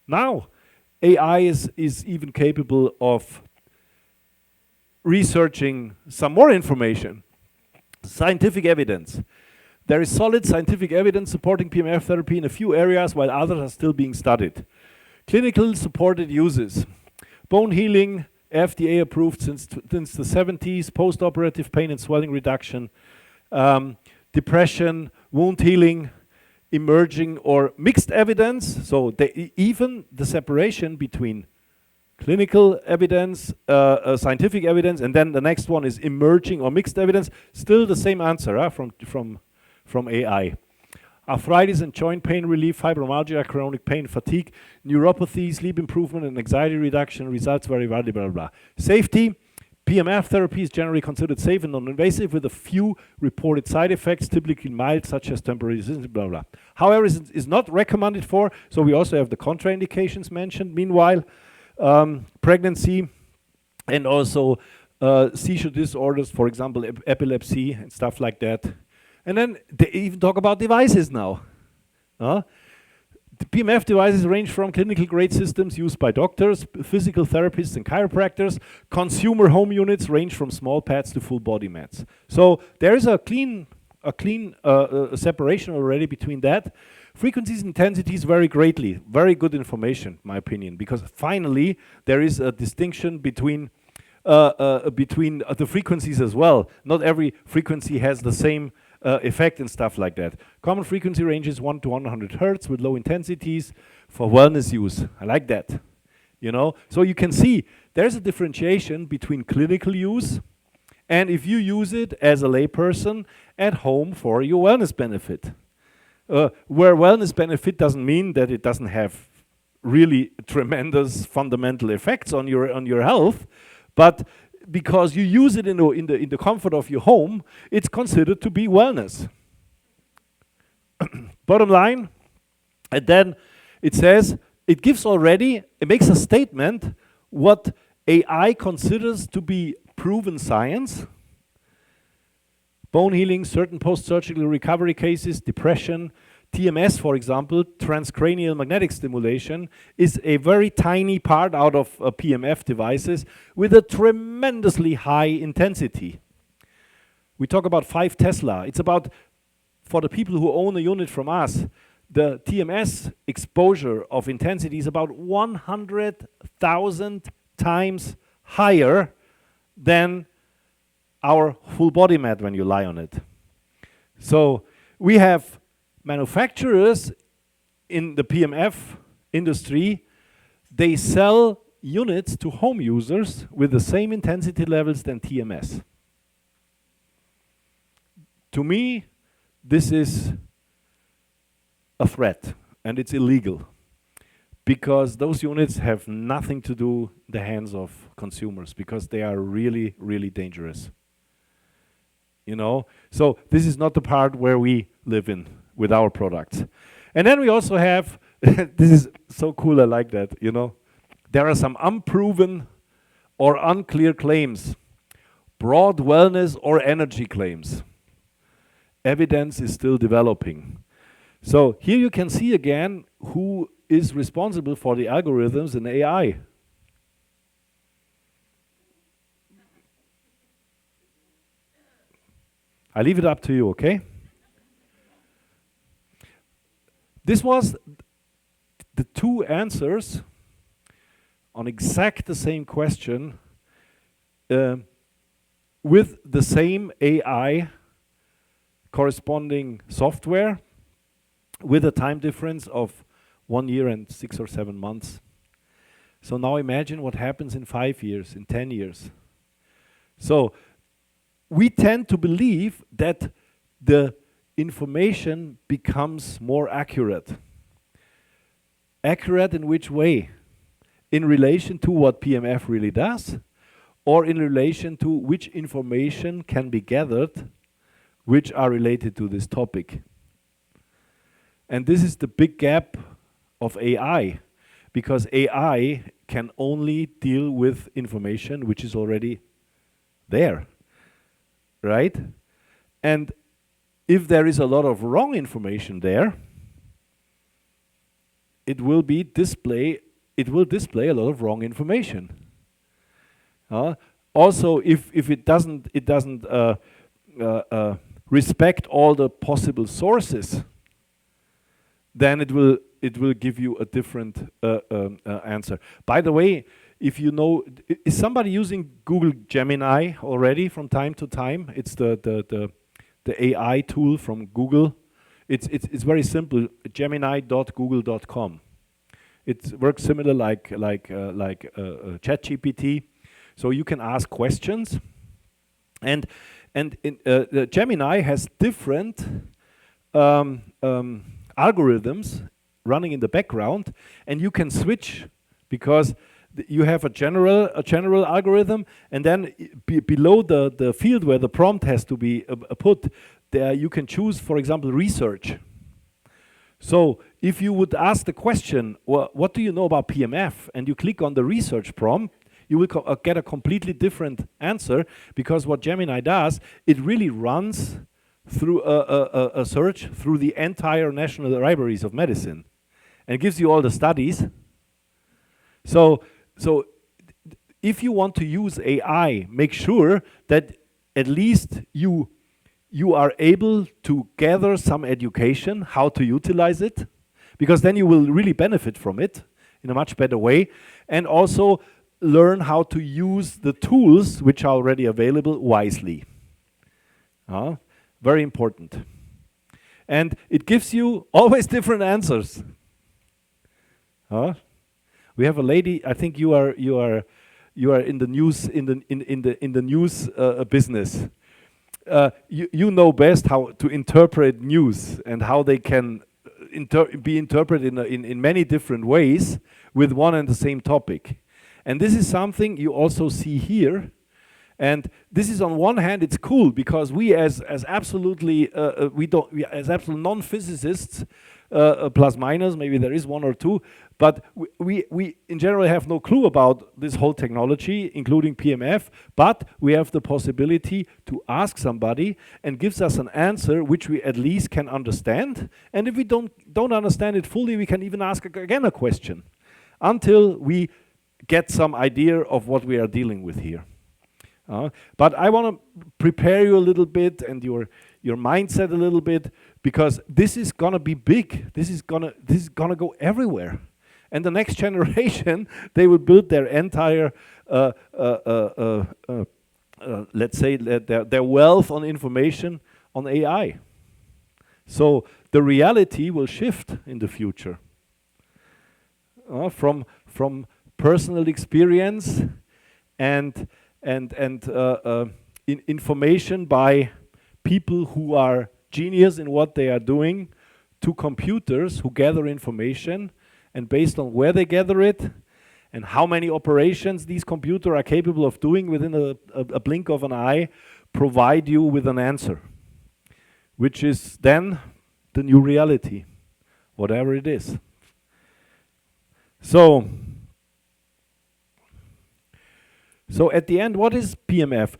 Now, AI is even capable of researching some more information. Scientific evidence. There is solid scientific evidence supporting PEMF therapy in a few areas, while others are still being studied. Clinical supported uses. Bone healing, FDA approved since the 70s, post-operative pain and swelling reduction, depression, wound healing, emerging or mixed evidence. So even the separation between clinical evidence, scientific evidence, and then the next one is emerging or mixed evidence. Still the same answer from AI. Arthritis and joint pain relief, fibromyalgia, chronic pain, fatigue, neuropathy, sleep improvement, and anxiety reduction. Results vary widely, blah, blah, blah. Safety. PEMF therapy is generally considered safe and non-invasive with a few reported side effects, typically mild, such as temporary resistance, blah, blah. However, it is not recommended for, so we also have the contraindications mentioned. Meanwhile, pregnancy and also seizure disorders, for example, epilepsy and stuff like that. And then they even talk about devices now. The PEMF devices range from clinical grade systems used by doctors, physical therapists, and chiropractors. Consumer home units range from small pads to full body mats. So there is a clean separation already between that. Frequencies and intensities vary greatly. Very good information, in my opinion, because finally there is a distinction between the frequencies as well. Not every frequency has the same effect and stuff like that. Common frequency range is 1 to 100 hertz with low intensities for wellness use. I like that. You know, so you can see there's a differentiation between clinical use and if you use it as a layperson at home for your wellness benefit. Where wellness benefit doesn't mean that it doesn't have really tremendous fundamental effects on your health, but because you use it in the comfort of your home, it's considered to be wellness. Bottom line, and then it says, it makes a statement what AI considers to be proven science. Bone healing, certain post-surgical recovery cases, depression, TMS, for example, transcranial magnetic stimulation, is a very tiny part out of PMF devices with a tremendously high intensity. We talk about 5 Tesla. It's about, for the people who own a unit from us, the TMS exposure of intensity is about 100,000 times higher than our full body mat when you lie on it. So we have manufacturers in the PMF industry, they sell units to home users with the same intensity levels than TMS. To me, this is a threat, and it's illegal, because those units have nothing to do in the hands of consumers, because they are really, really dangerous. You know, so this is not the part where we live in with our products. And then we also have, this is so cool, I like that, you know. There are some unproven or unclear claims, broad wellness or energy claims. Evidence is still developing. So here you can see again who is responsible for the algorithms in AI. I leave it up to you, okay? This was the 2 answers on exact the same question with the same AI corresponding software with a time difference of 1 year and 6 or 7 months. So now imagine what happens in 5 years, in 10 years. So we tend to believe that the information becomes more accurate. Accurate in which way? In relation to what PMF really does, or in relation to which information can be gathered which are related to this topic. And this is the big gap of AI, because AI can only deal with information which is already there, right? And if there is a lot of wrong information there, it will display a lot of wrong information. Also, if it doesn't respect all the possible sources, then it will give you a different answer. By the way, if you know, is somebody using Google Gemini already from time to time? It's the AI tool from Google. It's very simple. Gemini.google.com. It works similar like ChatGPT. So you can ask questions, and the Gemini has different algorithms running in the background, and you can switch because you have a general algorithm, and then below the field where the prompt has to be put, there you can choose, for example, research. So if you would ask the question, well, what do you know about PMF, and you click on the research prompt, you will get a completely different answer, because what Gemini does, it really runs through a search through the entire national libraries of medicine, and it gives you all the studies. So if you want to use AI, make sure that at least you are able to gather some education, how to utilize it, because then you will really benefit from it in a much better way, and also learn how to use the tools which are already available wisely. Very important. And it gives you always different answers. We have a lady, I think you are in the news in the news business. You know best how to interpret news and how they can be interpreted in many different ways with one and the same topic. And this is something you also see here. And this is, on one hand, it's cool because we as absolutely as absolute non-physicists, plus minus, maybe there is one or two, but we in general have no clue about this whole technology, including PMF, but we have the possibility to ask somebody and gives us an answer which we at least can understand. And if we don't understand it fully, we can even ask again a question until we get some idea of what we are dealing with here. But I want to prepare you a little bit and your mindset a little bit, because this is gonna be big. This is gonna go everywhere, and the next generation, they will build their entire let's say their wealth on information on AI. So the reality will shift in the future from personal experience and information by people who are genius in what they are doing, to computers who gather information, and based on where they gather it and how many operations these computers are capable of doing within a blink of an eye, provide you with an answer, which is then the new reality, whatever it is. So at the end, what is PMF?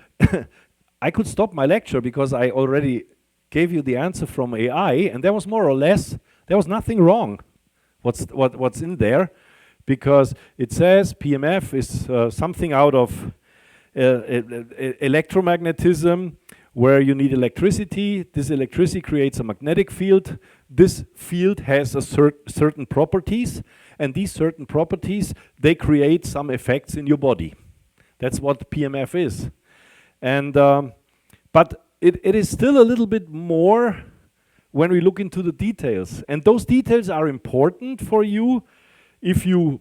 I could stop my lecture because I already gave you the answer from AI, and there was more or less, there was nothing wrong what's in there, because it says PMF is something out of electromagnetism, where you need electricity. This electricity creates a magnetic field. This field has a certain properties, and these certain properties, they create some effects in your body. That's what PMF is. And but it is still a little bit more when we look into the details. And those details are important for you if you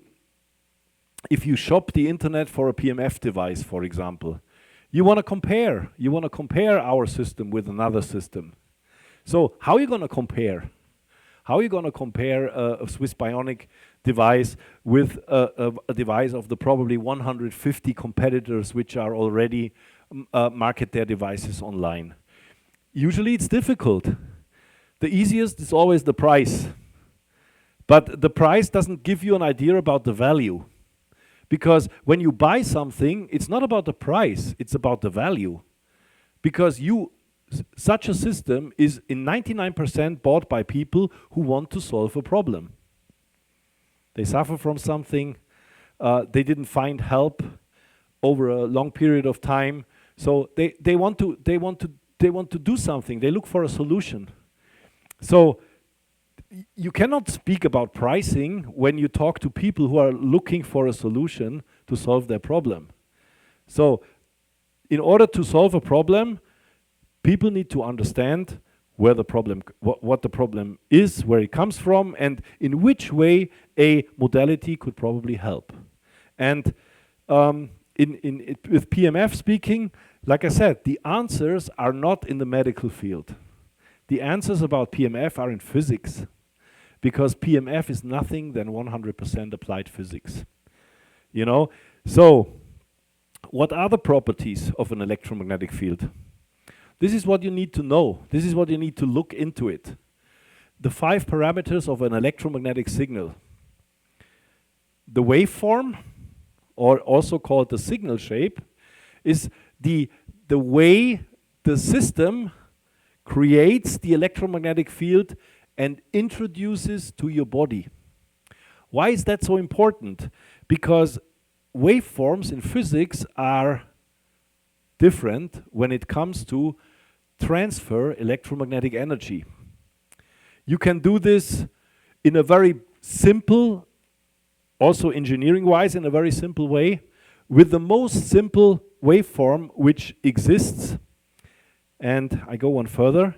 shop the internet for a PMF device, for example. You want to compare. You want to compare our system with another system. So how are you going to compare? How are you going to compare a Swiss Bionic device with a device of the probably 150 competitors which are already market their devices online? Usually it's difficult. The easiest is always the price. But the price doesn't give you an idea about the value. Because when you buy something, it's not about the price, it's about the value. Because such a system is in 99% bought by people who want to solve a problem. They suffer from something, they didn't find help over a long period of time, so they want to do something. They look for a solution. So you cannot speak about pricing when you talk to people who are looking for a solution to solve their problem. So in order to solve a problem, people need to understand where the problem, what the problem is, where it comes from, and in which way a modality could probably help. And with PMF speaking, like I said, the answers are not in the medical field. The answers about PMF are in physics, because PMF is nothing than 100% applied physics. You know? So, what are the properties of an electromagnetic field? This is what you need to know. This is what you need to look into it. The 5 parameters of an electromagnetic signal. The waveform, or also called the signal shape, is the way the system creates the electromagnetic field and introduces to your body. Why is that so important? Because waveforms in physics are different when it comes to transfer electromagnetic energy. You can do this in a very simple, also engineering-wise, in a very simple way, with the most simple waveform which exists. And I go one further.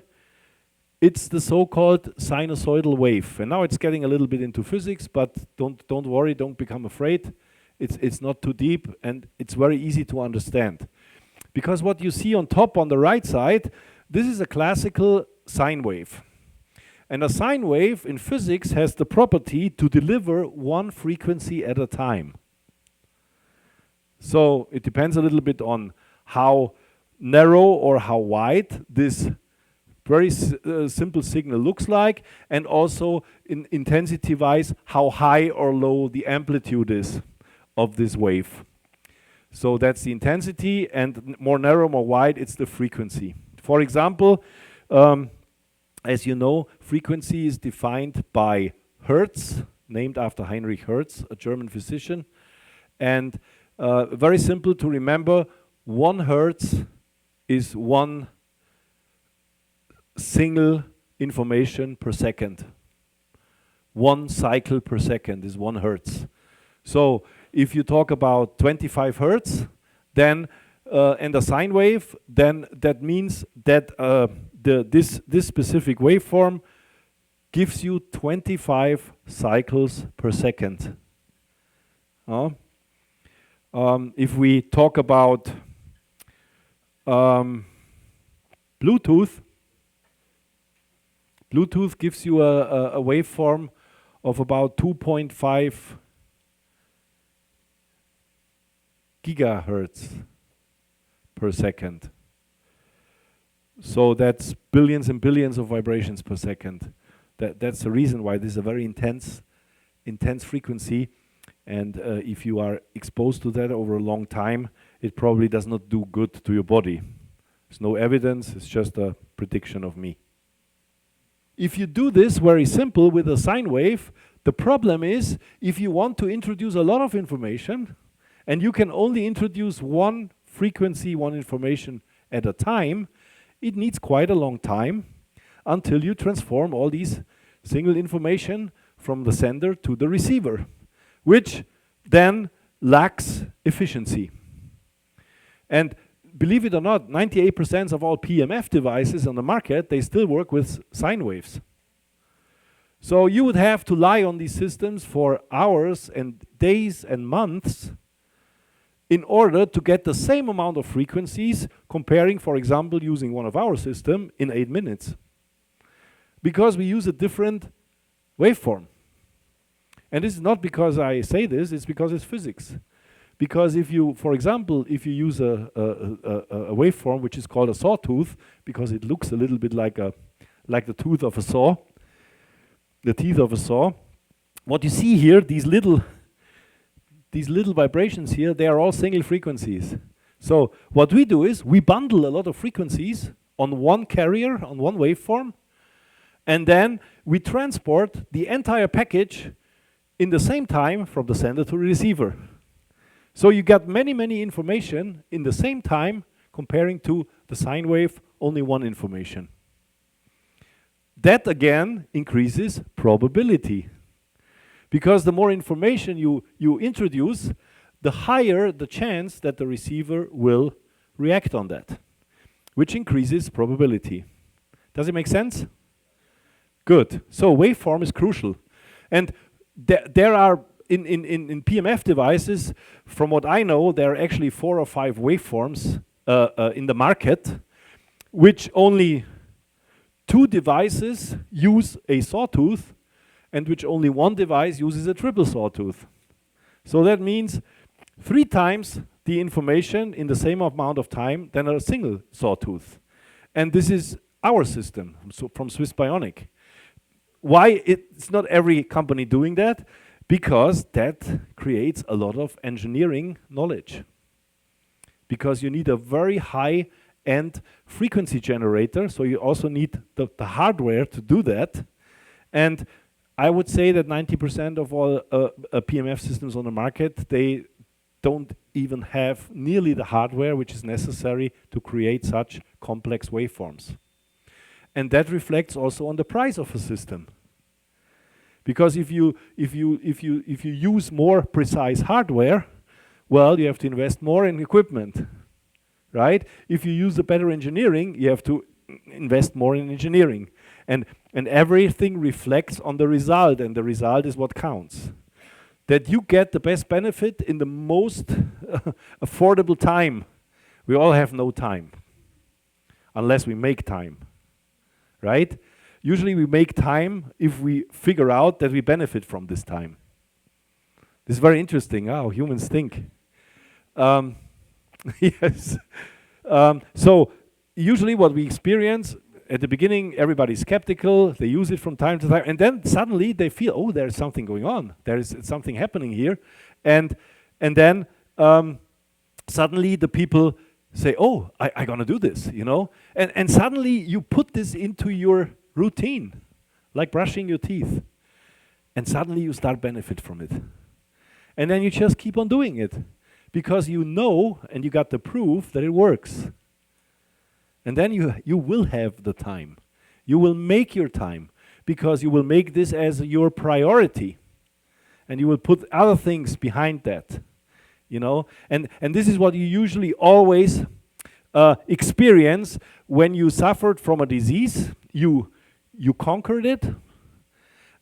It's the so-called sinusoidal wave. And now it's getting a little bit into physics, but don't worry, don't become afraid. It's not too deep, and it's very easy to understand. Because what you see on top on the right side, this is a classical sine wave. And a sine wave in physics has the property to deliver one frequency at a time. So it depends a little bit on how narrow or how wide this very simple signal looks like, and also in intensity-wise, how high or low the amplitude is of this wave. So that's the intensity, and more narrow, more wide, it's the frequency. For example, as you know, frequency is defined by Hertz, named after Heinrich Hertz, a German physician. And very simple to remember, 1 Hertz is 1 single information per second. 1 cycle per second is 1 Hertz. So if you talk about 25 Hertz, then and a sine wave, then that means that this specific waveform gives you 25 cycles per second. If we talk about Bluetooth gives you a waveform of about 2.5 gigahertz per second. So that's billions and billions of vibrations per second. That's the reason why this is a very intense frequency. And if you are exposed to that over a long time, it probably does not do good to your body. There's no evidence, it's just a prediction of me. If you do this very simple with a sine wave, the problem is if you want to introduce a lot of information, and you can only introduce one frequency, one information at a time, it needs quite a long time until you transform all these single information from the sender to the receiver, which then lacks efficiency. And believe it or not, 98% of all PEMF devices on the market, they still work with sine waves. So you would have to lie on these systems for hours and days and months in order to get the same amount of frequencies, comparing, for example, using one of our system in 8 minutes. Because we use a different waveform. And this is not because I say this, it's because it's physics. Because if you, for example, if you use a waveform which is called a sawtooth, because it looks a little bit like the tooth of a saw, the teeth of a saw, what you see here, these little vibrations here, they are all single frequencies. So what we do is we bundle a lot of frequencies on one carrier, on one waveform, and then we transport the entire package in the same time from the sender to the receiver. So you got many information in the same time, comparing to the sine wave, only one information. That again increases probability. Because the more information you introduce, the higher the chance that the receiver will react on that, which increases probability. Does it make sense? Good. So waveform is crucial. And there are, in PEMF devices, from what I know, there are actually 4 or 5 waveforms in the market, which only 2 devices use a sawtooth, and which only 1 device uses a triple sawtooth. So that means 3 times the information in the same amount of time than a single sawtooth. And this is our system, so from Swiss Bionic. Why it's not every company doing that? Because that creates a lot of engineering knowledge. Because you need a very high-end frequency generator, so you also need the hardware to do that. And I would say that 90% of all PEMF systems on the market, they don't even have nearly the hardware which is necessary to create such complex waveforms. And that reflects also on the price of a system. Because if you use more precise hardware, well, you have to invest more in equipment, right? If you use a better engineering, you have to invest more in engineering. And everything reflects on the result, and the result is what counts. That you get the best benefit in the most affordable time. We all have no time, unless we make time, right? Usually we make time if we figure out that we benefit from this time. This is very interesting how humans think. Yes. So usually what we experience, at the beginning everybody's skeptical, they use it from time to time, and then suddenly they feel, oh, there's something going on, there is something happening here, and then suddenly the people say, oh, I'm gonna do this, you know? And suddenly you put this into your routine, like brushing your teeth, and suddenly you start benefit from it. And then you just keep on doing it, because you know, and you got the proof that it works. And then you will have the time. You will make your time, because you will make this as your priority. And you will put other things behind that, you know? And this is what you usually always experience when you suffered from a disease. You conquered it,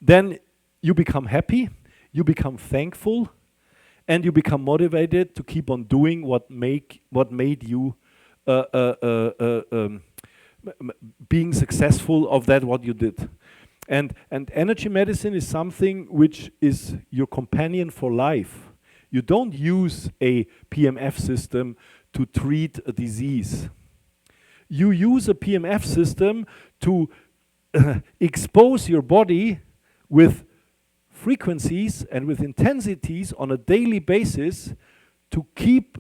then you become happy, you become thankful, and you become motivated to keep on doing what made you being successful of that what you did. And energy medicine is something which is your companion for life. You don't use a PEMF system to treat a disease. You use a PEMF system to expose your body with frequencies and with intensities on a daily basis to keep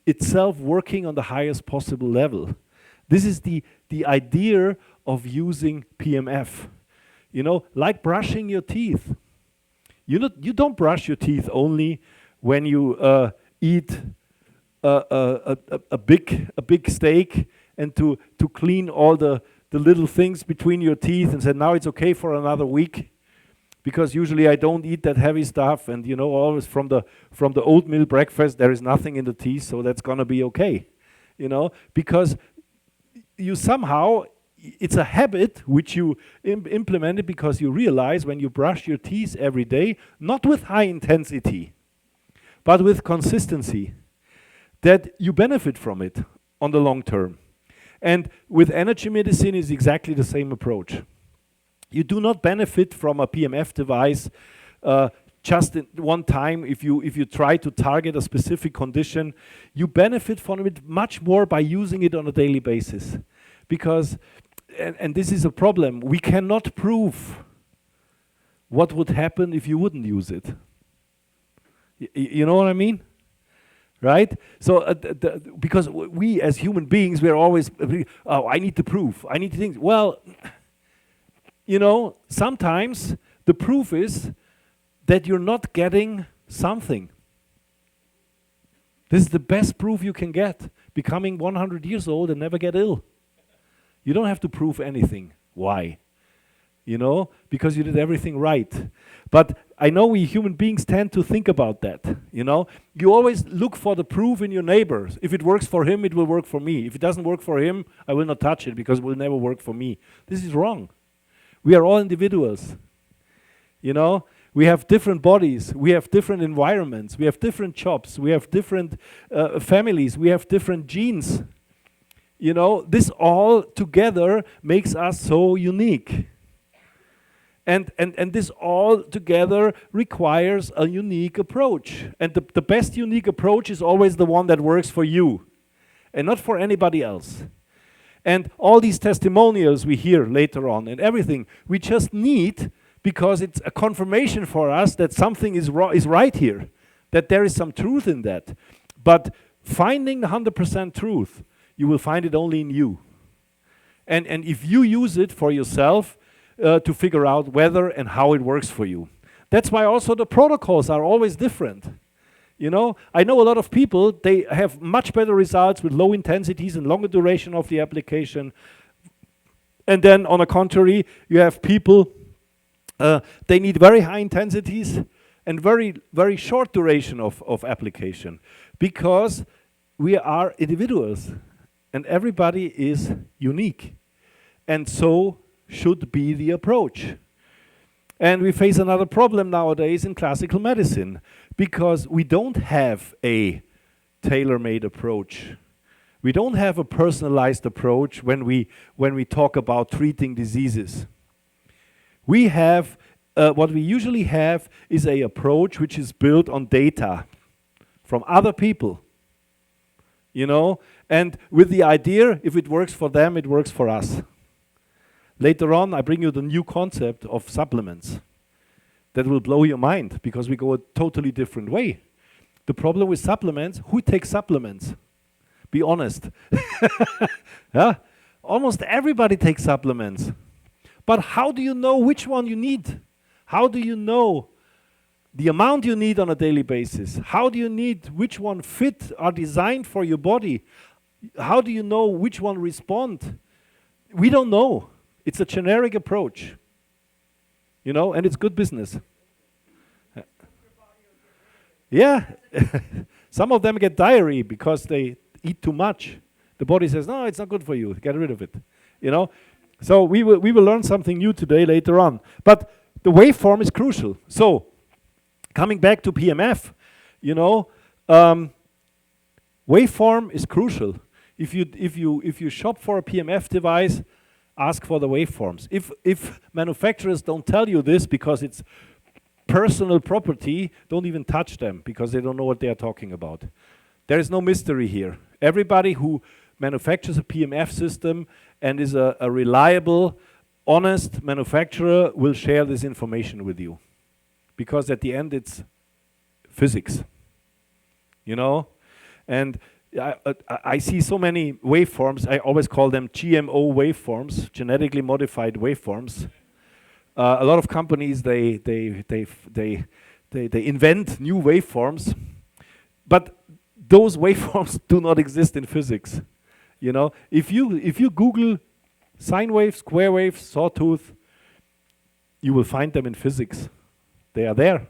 itself working on the highest possible level. This is the idea of using PEMF. You know, like brushing your teeth. You don't brush your teeth only when you eat a big steak, and to clean all the little things between your teeth and say, now it's okay for another week. Because usually I don't eat that heavy stuff, and you know, always from the oatmeal breakfast there is nothing in the teeth, so that's gonna be okay, you know, because you somehow, it's a habit which you implemented because you realize when you brush your teeth every day, not with high intensity, but with consistency, that you benefit from it on the long term. And with energy medicine is exactly the same approach. You do not benefit from a PEMF device just in one time if you try to target a specific condition. You benefit from it much more by using it on a daily basis. Because, and this is a problem, we cannot prove what would happen if you wouldn't use it. You know what I mean? Right? So, because we as human beings, we're always, oh, I need to prove, I need to think. Well, you know, sometimes the proof is that you're not getting something. This is the best proof you can get. Becoming 100 years old and never get ill. You don't have to prove anything. Why? You know, because you did everything right. But I know we human beings tend to think about that, you know. You always look for the proof in your neighbors. If it works for him, it will work for me. If it doesn't work for him, I will not touch it because it will never work for me. This is wrong. We are all individuals, you know. We have different bodies, we have different environments, we have different jobs, we have different families, we have different genes. You know, this all together makes us so unique. And this all together requires a unique approach. And the best unique approach is always the one that works for you and not for anybody else. And all these testimonials we hear later on and everything, we just need because it's a confirmation for us that something is right here, that there is some truth in that. But finding the 100% truth, you will find it only in you. And if you use it for yourself to figure out whether and how it works for you. That's why also the protocols are always different. You know, I know a lot of people, they have much better results with low intensities and longer duration of the application. And then on the contrary, you have people, they need very high intensities and very, very short duration of application. Because we are individuals and everybody is unique. And so should be the approach. And we face another problem nowadays in classical medicine because we don't have a tailor-made approach. We don't have a personalized approach when we talk about treating diseases. We have, what we usually have is a approach which is built on data from other people, you know, and with the idea, if it works for them, it works for us. Later on, I bring you the new concept of supplements that will blow your mind, because we go a totally different way. The problem with supplements, who takes supplements? Be honest. Yeah? Almost everybody takes supplements. But how do you know which one you need? How do you know the amount you need on a daily basis? How do you need which one fit are designed for your body? How do you know which one respond? We don't know. It's a generic approach. You know, and it's good business. Yeah. Some of them get diarrhea because they eat too much. The body says, no, it's not good for you. Get rid of it. You know? So we will learn something new today later on. But the waveform is crucial. So coming back to PEMF, you know, waveform is crucial. If you shop for a PEMF device, ask for the waveforms. If manufacturers don't tell you this because it's personal property, don't even touch them, because they don't know what they are talking about. There is no mystery here. Everybody who manufactures a PEMF system and is a reliable, honest manufacturer will share this information with you. Because at the end it's physics, you know? And I see so many waveforms. I always call them GMO waveforms, genetically modified waveforms. A lot of companies, they invent new waveforms, but those waveforms do not exist in physics. You know, if you Google sine wave, square wave, sawtooth, you will find them in physics. They are there.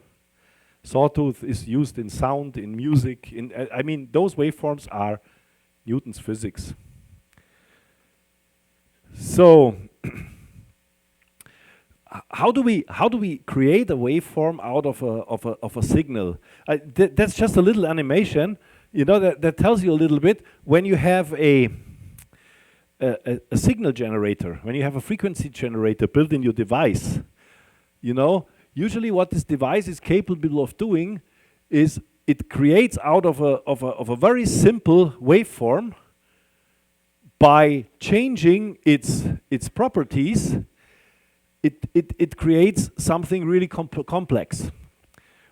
Sawtooth is used in sound, in music. I mean, those waveforms are Newton's physics. So, how do we create a waveform out of a signal? That's just a little animation, you know, that tells you a little bit. When you have a signal generator, when you have a frequency generator built in your device, you know, usually what this device is capable of doing is it creates out of a very simple waveform, by changing its properties, it creates something really complex,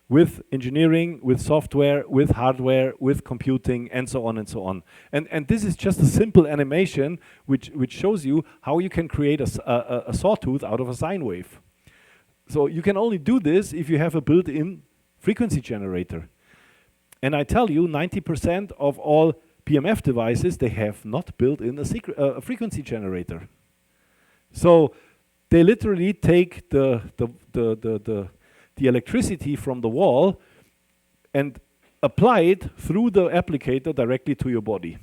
with engineering, with software, with hardware, with computing, and so on and so on. And this is just a simple animation which shows you how you can create a sawtooth out of a sine wave. So you can only do this if you have a built-in frequency generator. And I tell you, 90% of all PEMF devices, they have not built in a frequency generator. So they literally take the electricity from the wall and apply it through the applicator directly to your body.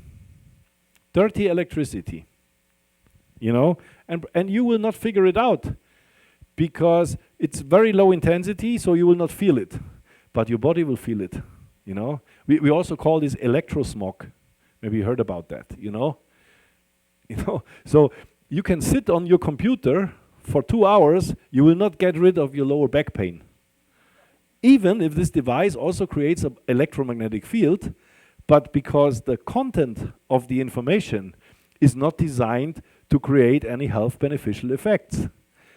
Dirty electricity, you know, and you will not figure it out, because it's very low intensity, so you will not feel it, but your body will feel it, you know. We also call this electrosmog. Maybe you heard about that, you know. So you can sit on your computer for 2 hours, you will not get rid of your lower back pain. Even if this device also creates an electromagnetic field, but because the content of the information is not designed to create any health beneficial effects,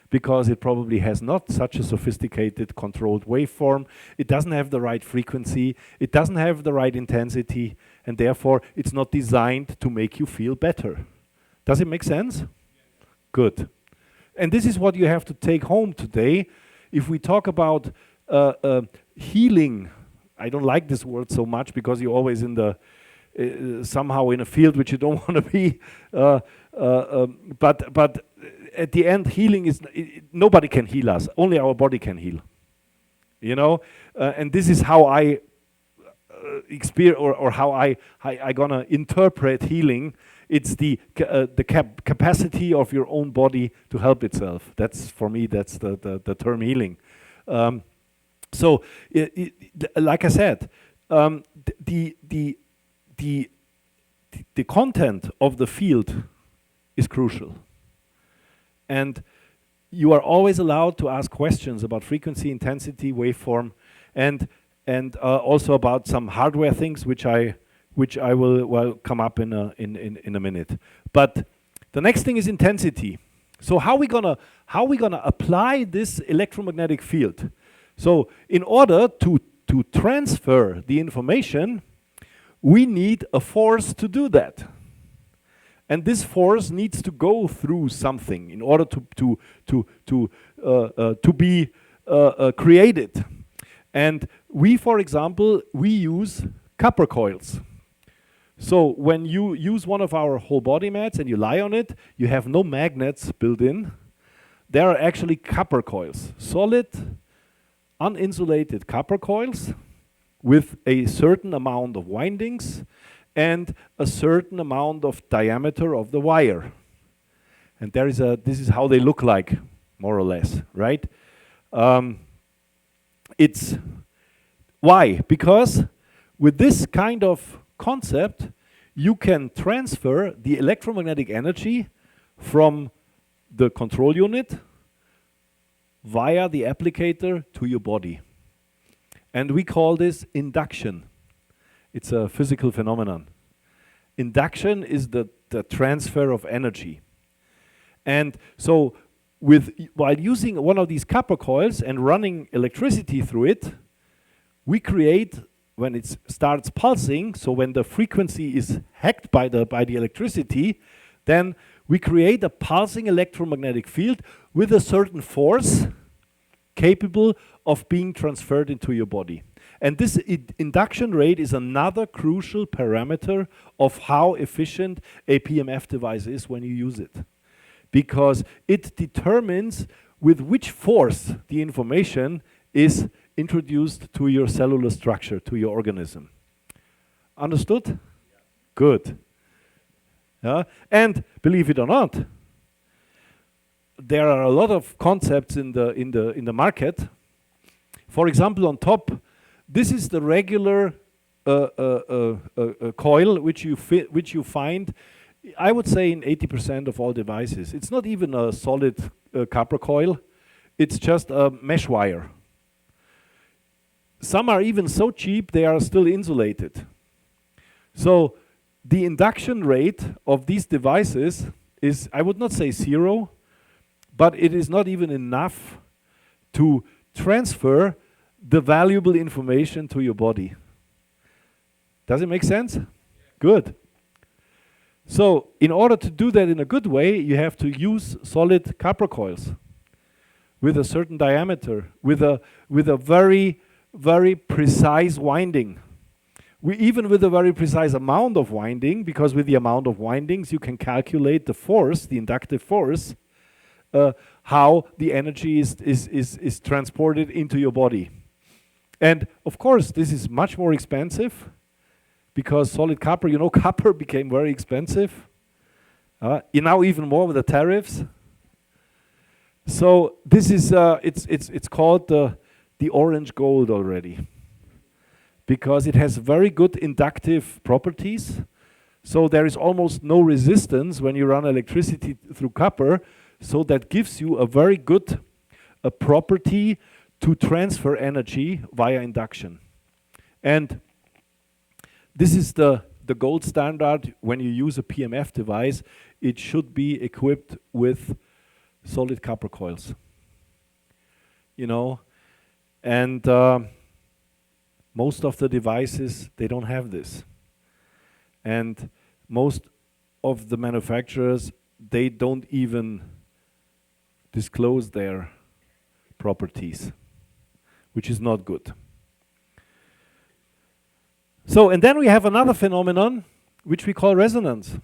because it probably has not such a sophisticated controlled waveform, it doesn't have the right frequency, it doesn't have the right intensity, and therefore it's not designed to make you feel better. Does it make sense? Yes. Good. And this is what you have to take home today. If we talk about healing, I don't like this word so much, because you're always in the somehow in a field which you don't want to be. But at the end, healing is nobody can heal us. Only our body can heal. You know, and this is how I experience, or how I gonna interpret healing. It's the capacity of your own body to help itself. That's, for me, that's the term healing. So, like I said, the the content of the field is crucial. And you are always allowed to ask questions about frequency, intensity, waveform, and also about some hardware things which I will come up in a minute. But the next thing is intensity. So how we gonna apply this electromagnetic field? So in order to transfer the information, we need a force to do that. And this force needs to go through something in order to be created. And we, for example, we use copper coils. So when you use one of our whole body mats and you lie on it, you have no magnets built in. There are actually copper coils, solid, uninsulated copper coils with a certain amount of windings and a certain amount of diameter of the wire. And this is how they look like, more or less, right? Why? Because with this kind of concept, you can transfer the electromagnetic energy from the control unit via the applicator to your body. And we call this induction. It's a physical phenomenon. Induction is the transfer of energy. And so while using one of these copper coils and running electricity through it, we create, when it starts pulsing, so when the frequency is hacked by the electricity, then we create a pulsing electromagnetic field with a certain force capable of being transferred into your body. And this induction rate is another crucial parameter of how efficient a PEMF device is when you use it. Because it determines with which force the information is introduced to your cellular structure, to your organism. Understood? Yeah. Good. And believe it or not, there are a lot of concepts in the market. For example, on top, this is the regular coil which you find, I would say, in 80% of all devices. It's not even a solid copper coil. It's just a mesh wire. Some are even so cheap they are still insulated. So the induction rate of these devices is, I would not say zero, but it is not even enough to transfer the valuable information to your body. Does it make sense? Yeah. Good. So in order to do that in a good way, you have to use solid copper coils with a certain diameter, with a very, very precise winding. Even with a very precise amount of winding, because with the amount of windings you can calculate the force, the inductive force, how the energy is transported into your body. And of course, this is much more expensive because solid copper, copper became very expensive. Now even more with the tariffs. So this is, it's called the orange gold already, because it has very good inductive properties. So there is almost no resistance when you run electricity through copper. So that gives you a very good property to transfer energy via induction. And this is the gold standard. When you use a PEMF device, it should be equipped with solid copper coils. And most of the devices, they don't have this. And most of the manufacturers, they don't even disclose their properties, which is not good. So, and then we have another phenomenon, which we call resonance.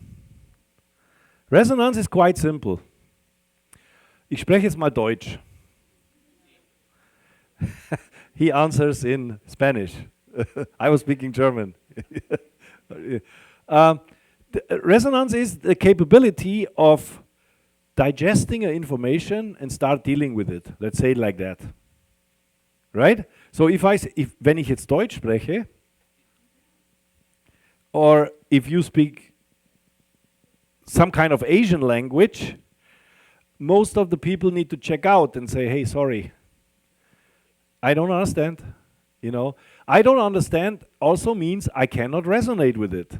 Resonance is quite simple. Ich spreche jetzt mal Deutsch. He answers in Spanish. I was speaking German. Resonance is the capability of digesting information and start dealing with it. Let's say it like that. Right? So wenn ich jetzt Deutsch spreche, or if you speak some kind of Asian language, most of the people need to check out and say, hey, sorry, I don't understand. You know, I don't understand also means I cannot resonate with it.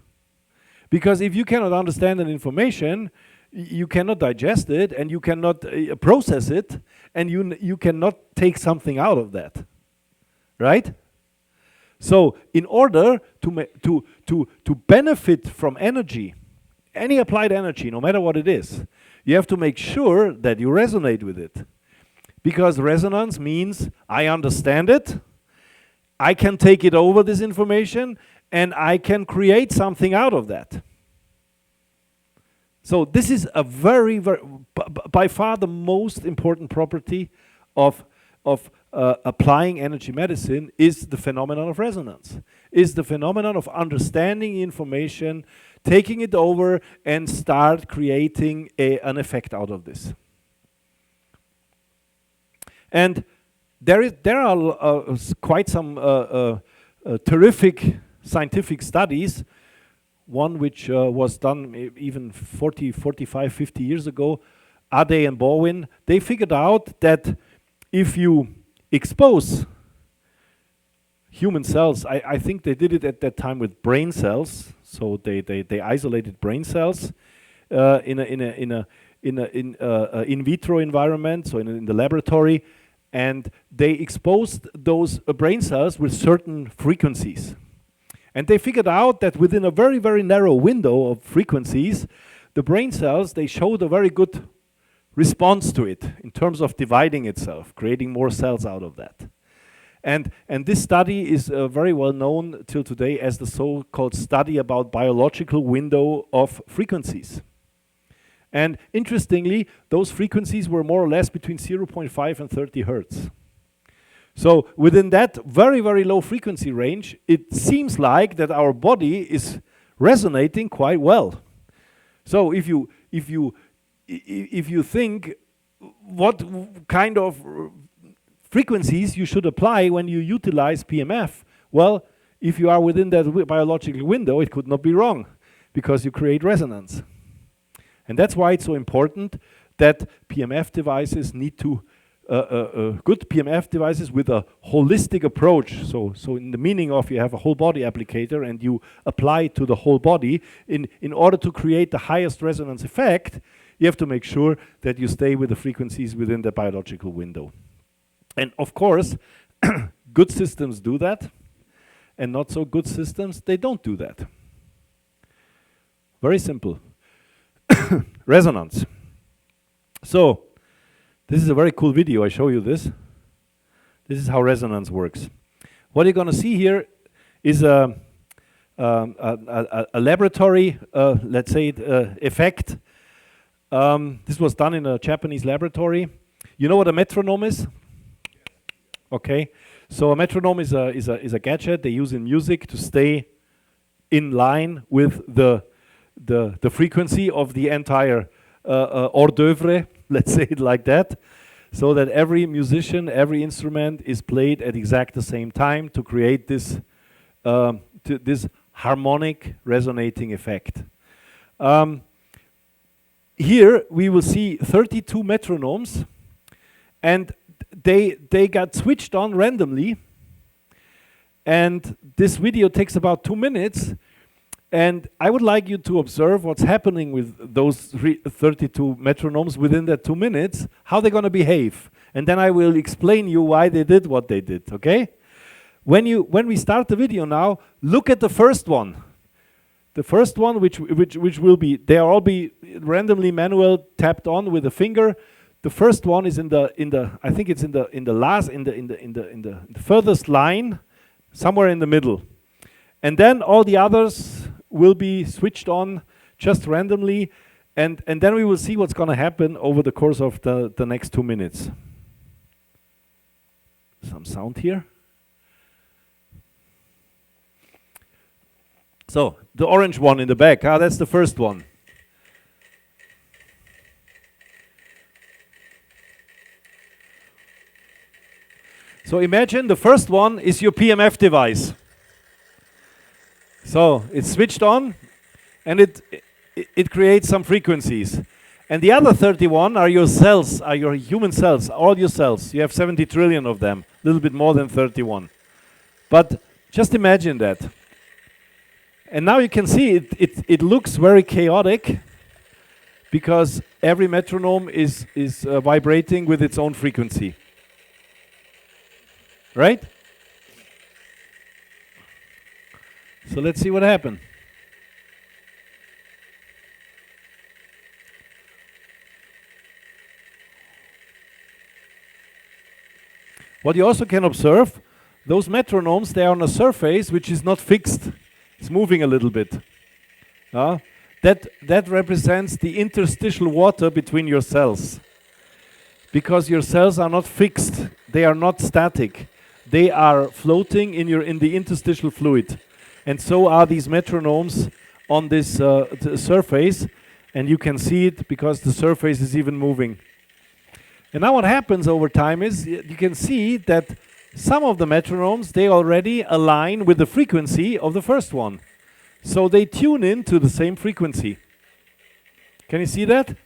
Because if you cannot understand an information, you cannot digest it, and you cannot process it, and you cannot take something out of that, right? So in order to benefit from energy, any applied energy, no matter what it is, you have to make sure that you resonate with it. Because resonance means I understand it, I can take it over, this information, and I can create something out of that. So this is a very, by far the most important property of applying energy medicine is the phenomenon of resonance, is the phenomenon of understanding information, taking it over, and start creating an effect out of this. And there are quite some terrific scientific studies. One which was done even 45, 50 years ago, Ade and Bowen, they figured out that if you expose human cells, I think they did it at that time with brain cells, so they isolated brain cells in a in vitro environment, so in the laboratory, and they exposed those brain cells with certain frequencies. And they figured out that within a very, very narrow window of frequencies, the brain cells, they showed a very good response to it in terms of dividing itself, creating more cells out of that. And this study is very well known till today as the so-called study about biological window of frequencies. And interestingly, those frequencies were more or less between 0.5 and 30 hertz. So within that very, very low frequency range, it seems like that our body is resonating quite well. So if you think what kind of frequencies you should apply when you utilize PEMF, well, if you are within that biological window, it could not be wrong, because you create resonance. And that's why it's so important that PEMF devices need to good PEMF devices with a holistic approach. So in the meaning of you have a whole body applicator and you apply it to the whole body. In order to create the highest resonance effect, you have to make sure that you stay with the frequencies within the biological window. And of course, good systems do that, and not so good systems, they don't do that. Very simple. Resonance. So, this is a very cool video. I show you this. This is how resonance works. What you're going to see here is a laboratory, let's say, effect. This was done in a Japanese laboratory. You know what a metronome is? Okay. So a metronome is a gadget they use in music to stay in line with the frequency of the entire hors d'oeuvre, let's say it like that, so that every musician, every instrument is played at exact the same time to create this this harmonic resonating effect. Here we will see 32 metronomes, and they got switched on randomly, and this video takes about 2 minutes. And I would like you to observe what's happening with those 32 metronomes within that 2 minutes, how they're going to behave. And then I will explain you why they did what they did, okay? When we start the video now, look at the first one. The first one, which will be, they'll all be randomly manual tapped on with a finger. The first one is in the I think it's in the furthest line, somewhere in the middle. And then all the others will be switched on just randomly, and then we will see what's going to happen over the course of the next 2 minutes. Some sound here. So, the orange one in the back, that's the first one. So imagine the first one is your PEMF device. So it's switched on, and it creates some frequencies. And the other 31 are your cells, are your human cells, all your cells. You have 70 trillion of them, a little bit more than 31. But just imagine that. And now you can see it looks very chaotic because every metronome is vibrating with its own frequency. Right? So let's see what happened. What you also can observe, those metronomes, they are on a surface which is not fixed. It's moving a little bit. That represents the interstitial water between your cells. Because your cells are not fixed, they are not static. They are floating in the interstitial fluid. And so are these metronomes on this surface, and you can see it because the surface is even moving. And now what happens over time is you can see that some of the metronomes, they already align with the frequency of the first one. So they tune in to the same frequency. Can you see that?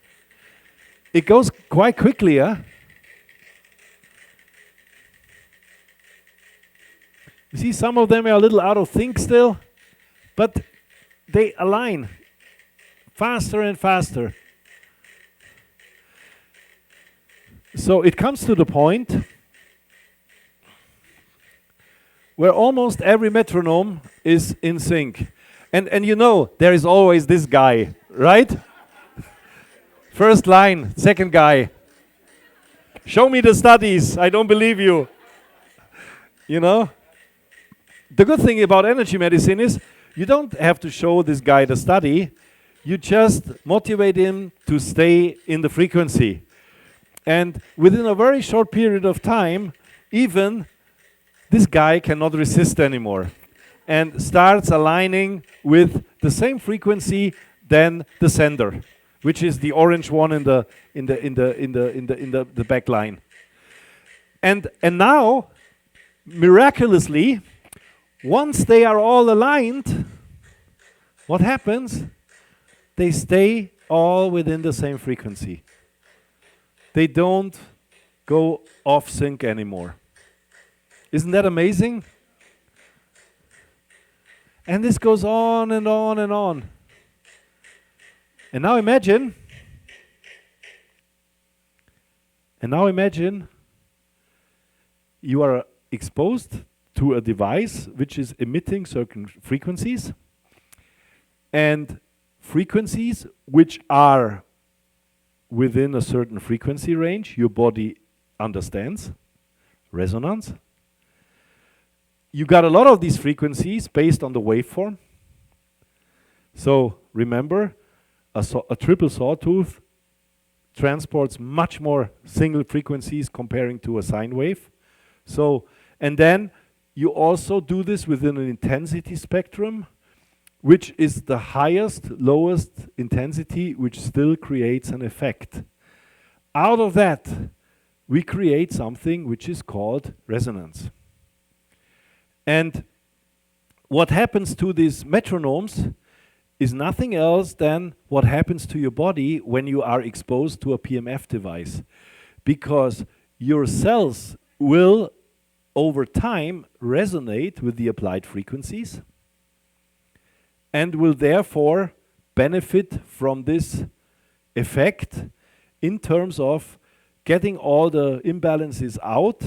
It goes quite quickly, huh? You see, some of them are a little out of sync still, but they align faster and faster. So it comes to the point where almost every metronome is in sync. And you know, there is always this guy, right? First line, second guy. Show me the studies, I don't believe you. You know? The good thing about energy medicine is you don't have to show this guy the study. You just motivate him to stay in the frequency. And within a very short period of time, even this guy cannot resist anymore and starts aligning with the same frequency than the sender, which is the orange one in the back line. And now, miraculously, once they are all aligned, what happens? They stay all within the same frequency. They don't go off sync anymore. Isn't that amazing? And this goes on and on and on. And now imagine you are exposed to a device which is emitting certain frequencies, and frequencies which are within a certain frequency range your body understands, resonance. You got a lot of these frequencies based on the waveform. So remember, a triple sawtooth transports much more single frequencies comparing to a sine wave. So, and then you also do this within an intensity spectrum, which is the highest, lowest intensity, which still creates an effect. Out of that, we create something which is called resonance. And what happens to these metronomes is nothing else than what happens to your body when you are exposed to a PMF device. Because your cells will, over time, resonate with the applied frequencies and will therefore benefit from this effect in terms of getting all the imbalances out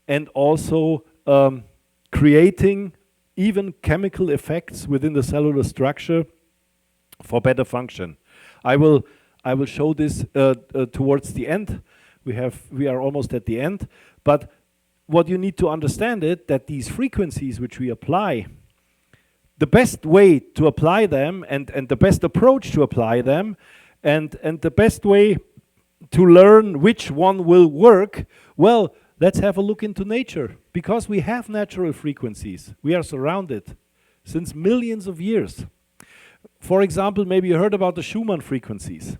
and also creating even chemical effects within the cellular structure for better function. I will show this towards the end. We are almost at the end, but what you need to understand is that these frequencies which we apply, the best way to apply them and the best approach to apply them and the best way to learn which one will work, well, let's have a look into nature, because we have natural frequencies. We are surrounded since millions of years. For example, maybe you heard about the Schumann frequencies.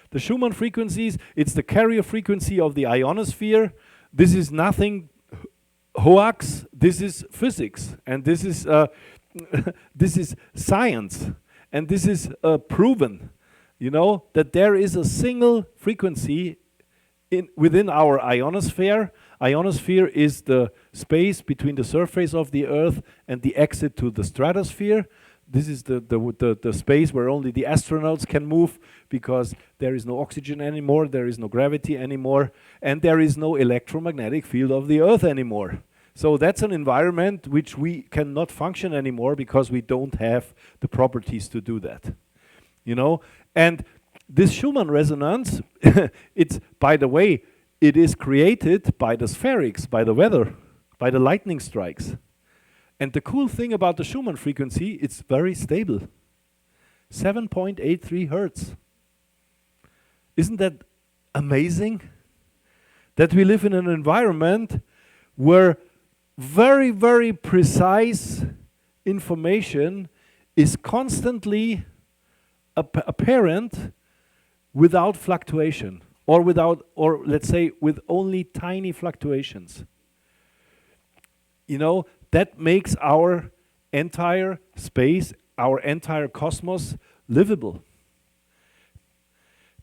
The Schumann frequencies, it's the carrier frequency of the ionosphere. This is nothing hoax, this is physics, and this is this is science. and this is proven, you know, that there is a single frequency within our ionosphere. Ionosphere is the space between the surface of the Earth and the exit to the stratosphere. This is the space where only the astronauts can move, because there is no oxygen anymore, there is no gravity anymore, and there is no electromagnetic field of the Earth anymore. So that's an environment which we cannot function anymore because we don't have the properties to do that. You know, and this Schumann resonance, it's, by the way, it is created by the spherics, by the weather, by the lightning strikes. And the cool thing about the Schumann frequency, it's very stable. 7.83 hertz. Isn't that amazing? That we live in an environment where very, very precise information is constantly apparent without fluctuation, or let's say with only tiny fluctuations. You know, that makes our entire space, our entire cosmos livable.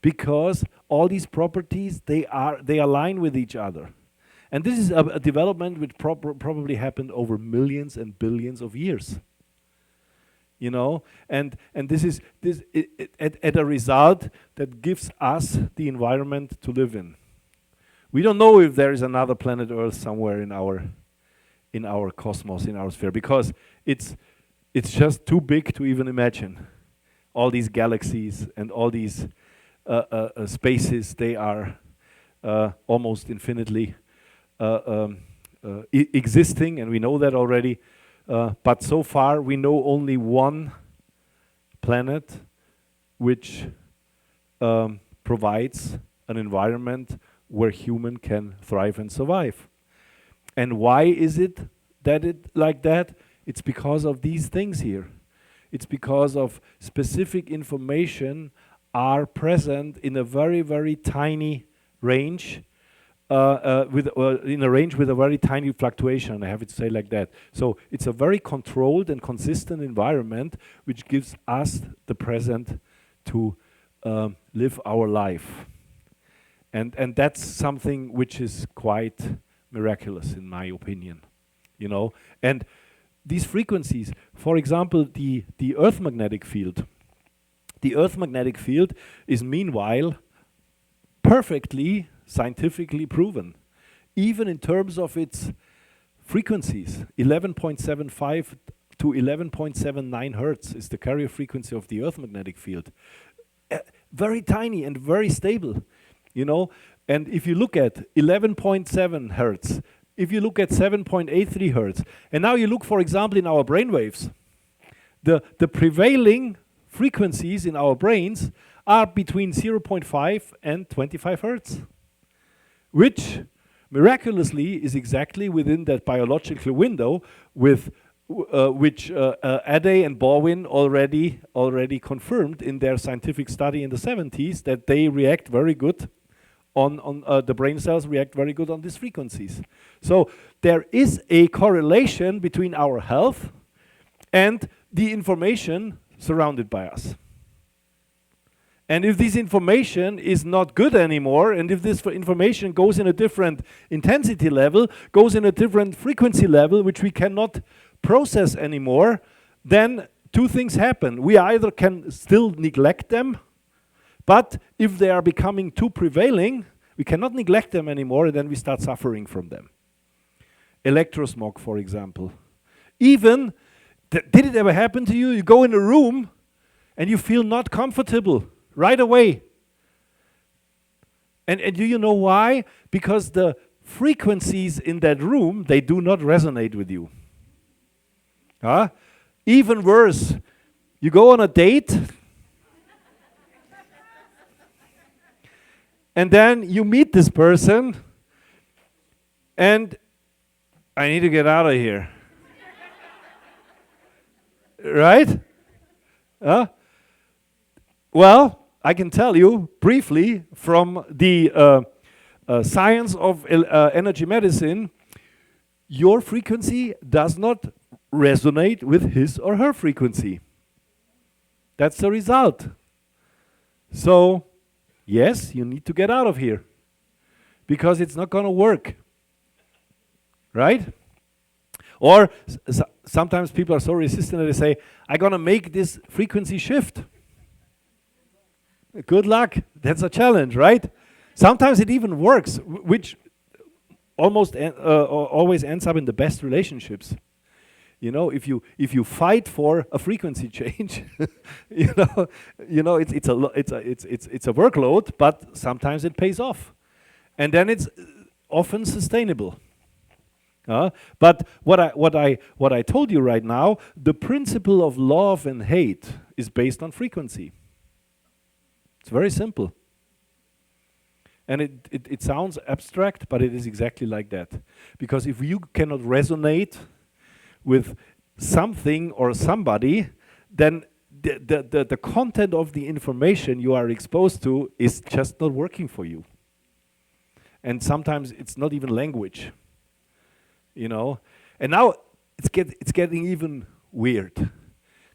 Because all these properties, they align with each other. And this is a development which probably happened over millions and billions of years. You know, and this is at a result that gives us the environment to live in. We don't know if there is another planet Earth somewhere in our cosmos, in our sphere, because it's just too big to even imagine. All these galaxies and all these spaces, they are almost infinitely existing, and we know that already. But so far, we know only one planet which provides an environment where human can thrive and survive. And why is it like that? It's because of these things here. It's because of specific information are present in a very, very tiny range, in a range with a very tiny fluctuation, I have to say like that. So it's a very controlled and consistent environment which gives us the present to live our life. And that's something which is quite miraculous in my opinion, you know. And these frequencies, for example, the Earth magnetic field. The Earth magnetic field is meanwhile perfectly scientifically proven, even in terms of its frequencies. 11.75 to 11.79 hertz is the carrier frequency of the Earth magnetic field. Very tiny and very stable, you know. And if you look at 11.7 hertz, if you look at 7.83 hertz, and now you look, for example, in our brainwaves, the prevailing frequencies in our brains are between 0.5 and 25 hertz, which miraculously is exactly within that biological window with which Adey and Baldwin already confirmed in their scientific study in the 70s, that they react very good on the brain cells react very good on these frequencies. So there is a correlation between our health and the information surrounded by us. And if this information is not good anymore, and if this information goes in a different intensity level, goes in a different frequency level, which we cannot process anymore, then two things happen. We either can still neglect them, but if they are becoming too prevailing, we cannot neglect them anymore, and then we start suffering from them. Electrosmog, for example. Even, did it ever happen to you? You go in a room and you feel not comfortable right away. And do you know why? Because the frequencies in that room, they do not resonate with you. Even worse, you go on a date, and then you meet this person, and I need to get out of here. Right? Well, I can tell you briefly from the science of energy medicine, your frequency does not resonate with his or her frequency. That's the result. So, yes, you need to get out of here because it's not going to work. Right? Or sometimes people are so resistant that they say, I'm going to make this frequency shift. Good luck. That's a challenge, right? Sometimes it even works, which almost always ends up in the best relationships. You know, if you fight for a frequency change, you know, it's a workload, but sometimes it pays off, and then it's often sustainable. But what I told you right now, the principle of love and hate is based on frequency. It's very simple. And it sounds abstract, but it is exactly like that. Because if you cannot resonate with something or somebody, then the content of the information you are exposed to is just not working for you. And sometimes it's not even language, you know. And now it's getting even weird.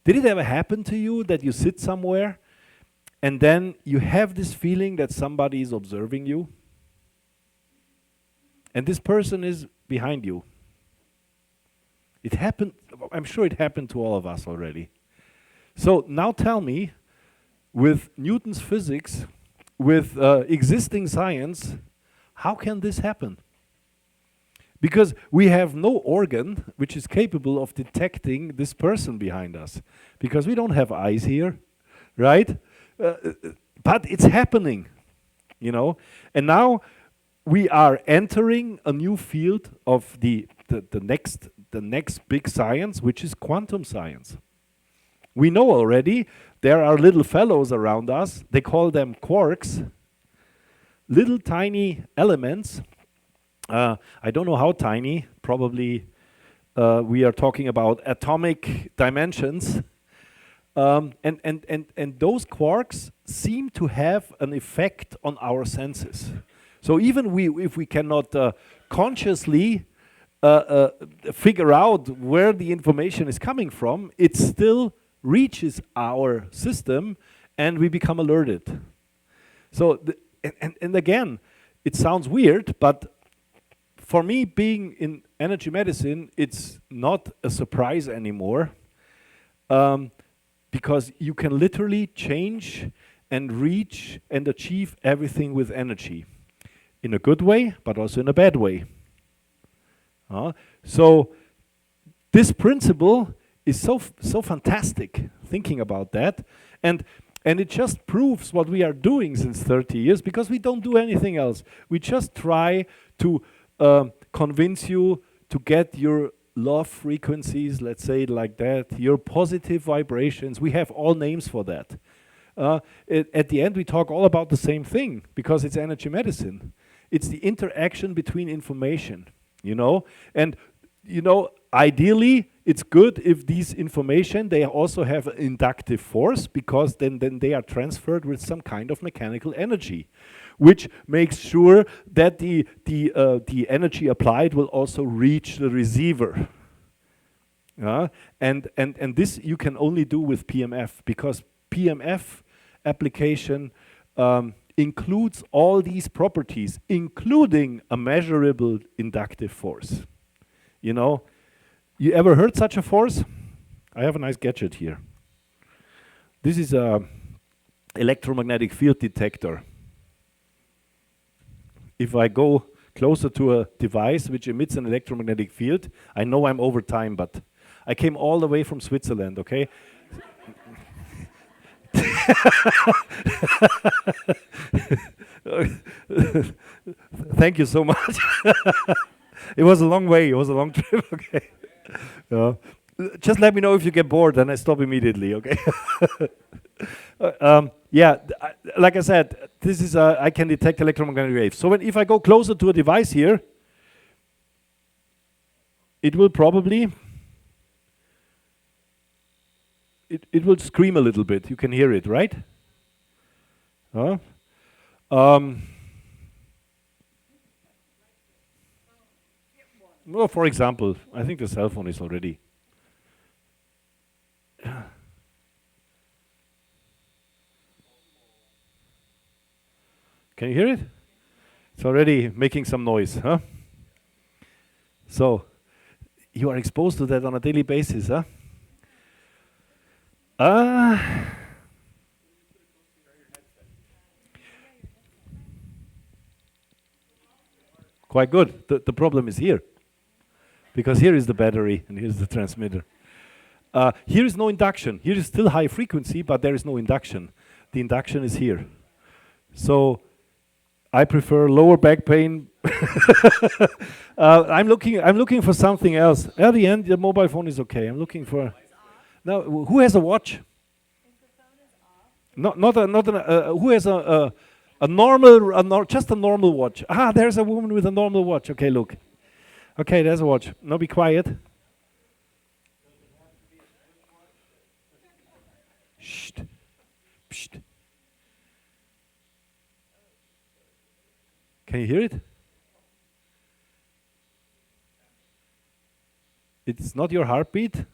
Did it ever happen to you that you sit somewhere and then you have this feeling that somebody is observing you? And this person is behind you. It happened, I'm sure it happened to all of us already. So now tell me, with Newton's physics, with existing science, how can this happen? Because we have no organ which is capable of detecting this person behind us. Because we don't have eyes here, right? But it's happening, you know. And now we are entering a new field of the next big science, which is quantum science. We know already there are little fellows around us. They call them quarks, little tiny elements. I don't know how tiny. Probably we are talking about atomic dimensions. And those quarks seem to have an effect on our senses. So even if we cannot consciously figure out where the information is coming from, it still reaches our system and we become alerted. So, and again, it sounds weird, but for me, being in energy medicine, it's not a surprise anymore. Because you can literally change and reach and achieve everything with energy. In a good way, but also in a bad way. So this principle is so fantastic, thinking about that. And it just proves what we are doing since 30 years, because we don't do anything else. We just try to convince you to get your love frequencies, let's say it like that, your positive vibrations. We have all names for that. At the end, we talk all about the same thing, because it's energy medicine. It's the interaction between information, you know? And, you know, ideally, it's good if these information, they also have an inductive force, because then they are transferred with some kind of mechanical energy, which makes sure that the energy applied will also reach the receiver. And this you can only do with PEMF, because PEMF application includes all these properties, including a measurable inductive force. You know, you ever heard such a force? I have a nice gadget here. This is a electromagnetic field detector. If I go closer to a device which emits an electromagnetic field, I know I'm over time, but I came all the way from Switzerland, okay? Thank you so much. It was a long way, it was a long trip, okay? Just let me know if you get bored, and I stop immediately, okay? Yeah, like I said, this is I can detect electromagnetic waves. So if I go closer to a device here, it will probably it will scream a little bit. You can hear it, right? Well, for example, I think the cell phone is already. Can you hear it? It's already making some noise, huh? So, you are exposed to that on a daily basis, huh? Quite good. The problem is here. Because here is the battery and here's the transmitter. Here is no induction. Here is still high frequency, but there is no induction. The induction is here. So I prefer lower back pain. I'm looking for something else. At the end, the mobile phone is okay. I'm looking for. Now, who has a watch? Who has a normal, just a normal watch? Ah, there's a woman with a normal watch. Okay, look. Okay, there's a watch. Now be quiet. Shh. Shh. Can you hear it? It's not your heartbeat.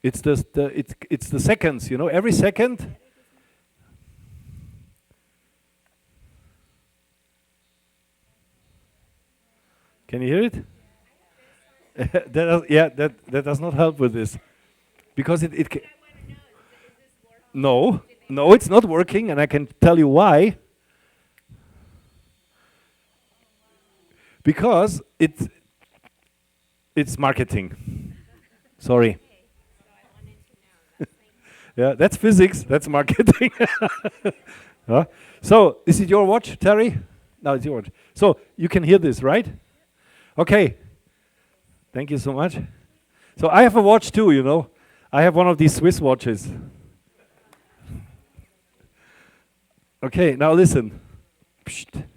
It's the seconds, you know, every second. Can you hear it? that does not help with this, because no, it's not working, and I can tell you why. Because it's marketing. Sorry. Yeah, that's physics. That's marketing. Huh? So, is it your watch, Terry? No, it's your watch. So you can hear this, right? Okay. Thank you so much. So I have a watch too, you know. I have one of these Swiss watches. Okay, now listen. Psst.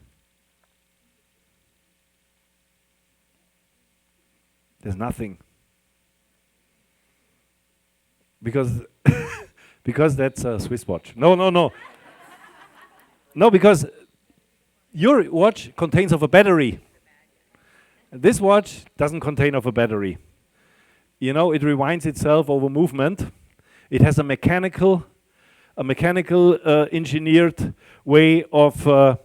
There's nothing. Because because that's a Swiss watch. No. No, because your watch contains of a battery. This watch doesn't contain of a battery. You know, it rewinds itself over movement. It has a mechanical engineered way of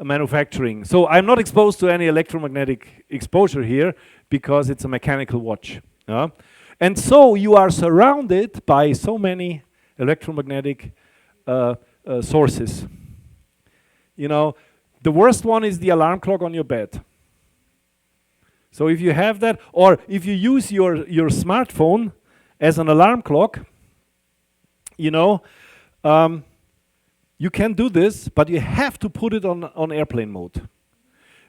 manufacturing. So I'm not exposed to any electromagnetic exposure here because it's a mechanical watch. And so you are surrounded by so many electromagnetic sources. You know, the worst one is the alarm clock on your bed. So if you have that, or if you use your smartphone as an alarm clock, you know, you can do this, but you have to put it on airplane mode.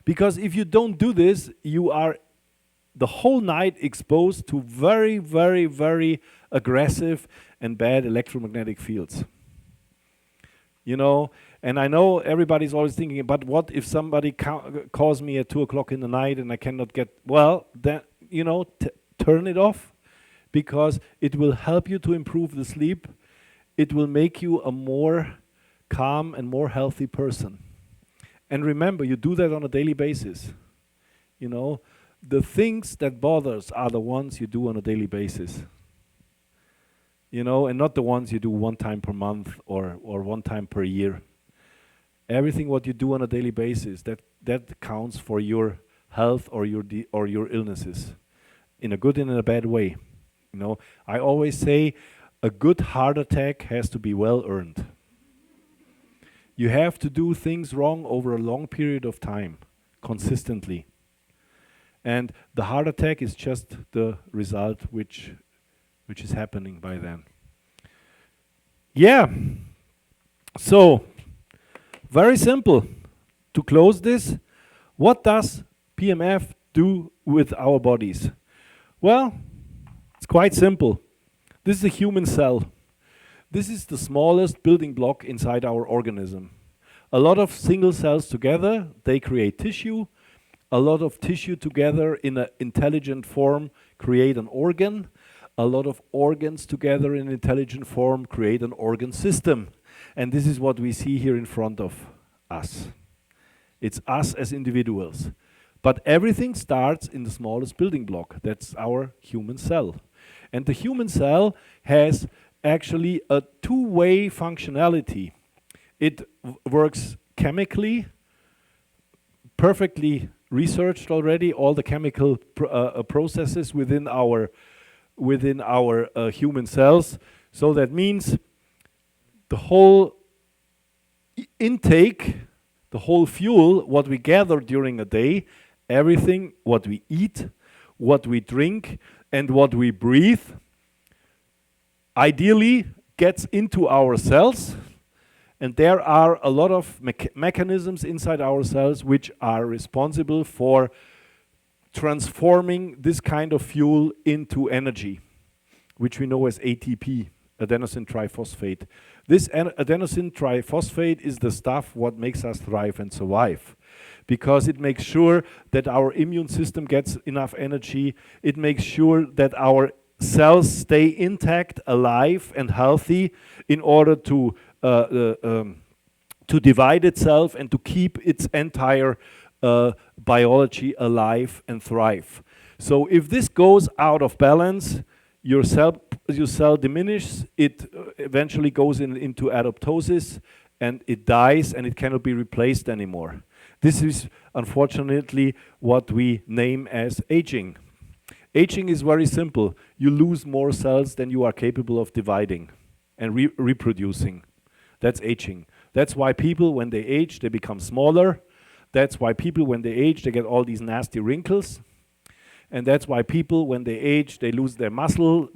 Because if you don't do this, you are the whole night exposed to very, very, very aggressive and bad electromagnetic fields. You know, and I know everybody's always thinking, but what if somebody calls me at 2 o'clock in the night and I cannot get, well, then, you know, turn it off, because it will help you to improve the sleep. It will make you a more calm and more healthy person. And remember, you do that on a daily basis. You know, the things that bothers are the ones you do on a daily basis. You know, and not the ones you do one time per month or one time per year. Everything what you do on a daily basis, that counts for your health or your illnesses, in a good and in a bad way. You know, I always say a good heart attack has to be well earned. You have to do things wrong over a long period of time, consistently. And the heart attack is just the result which is happening by then. Yeah. So, very simple. To close this, what does PEMF do with our bodies? Well, it's quite simple. This is a human cell. This is the smallest building block inside our organism. A lot of single cells together, they create tissue. A lot of tissue together in an intelligent form create an organ. A lot of organs together in intelligent form create an organ system. And this is what we see here in front of us. It's us as individuals. But everything starts in the smallest building block. That's our human cell. And the human cell has actually a two-way functionality. It works chemically perfectly researched already, all the chemical processes within our human cells. So that means the whole intake, the whole fuel, what we gather during a day, everything, what we eat, what we drink, and what we breathe, ideally gets into our cells. And there are a lot of mechanisms inside our cells which are responsible for transforming this kind of fuel into energy, which we know as ATP, adenosine triphosphate. This adenosine triphosphate is the stuff what makes us thrive and survive, because it makes sure that our immune system gets enough energy. It makes sure that our cells stay intact, alive, and healthy in order to divide itself and to keep its entire biology alive and thrive. So if this goes out of balance, your cell diminishes, it eventually goes into apoptosis, and it dies, and it cannot be replaced anymore. This is unfortunately what we name as aging. Aging is very simple. You lose more cells than you are capable of dividing and reproducing. That's aging. That's why people, when they age, they become smaller. That's why people, when they age, they get all these nasty wrinkles. And that's why people, when they age, they lose their muscle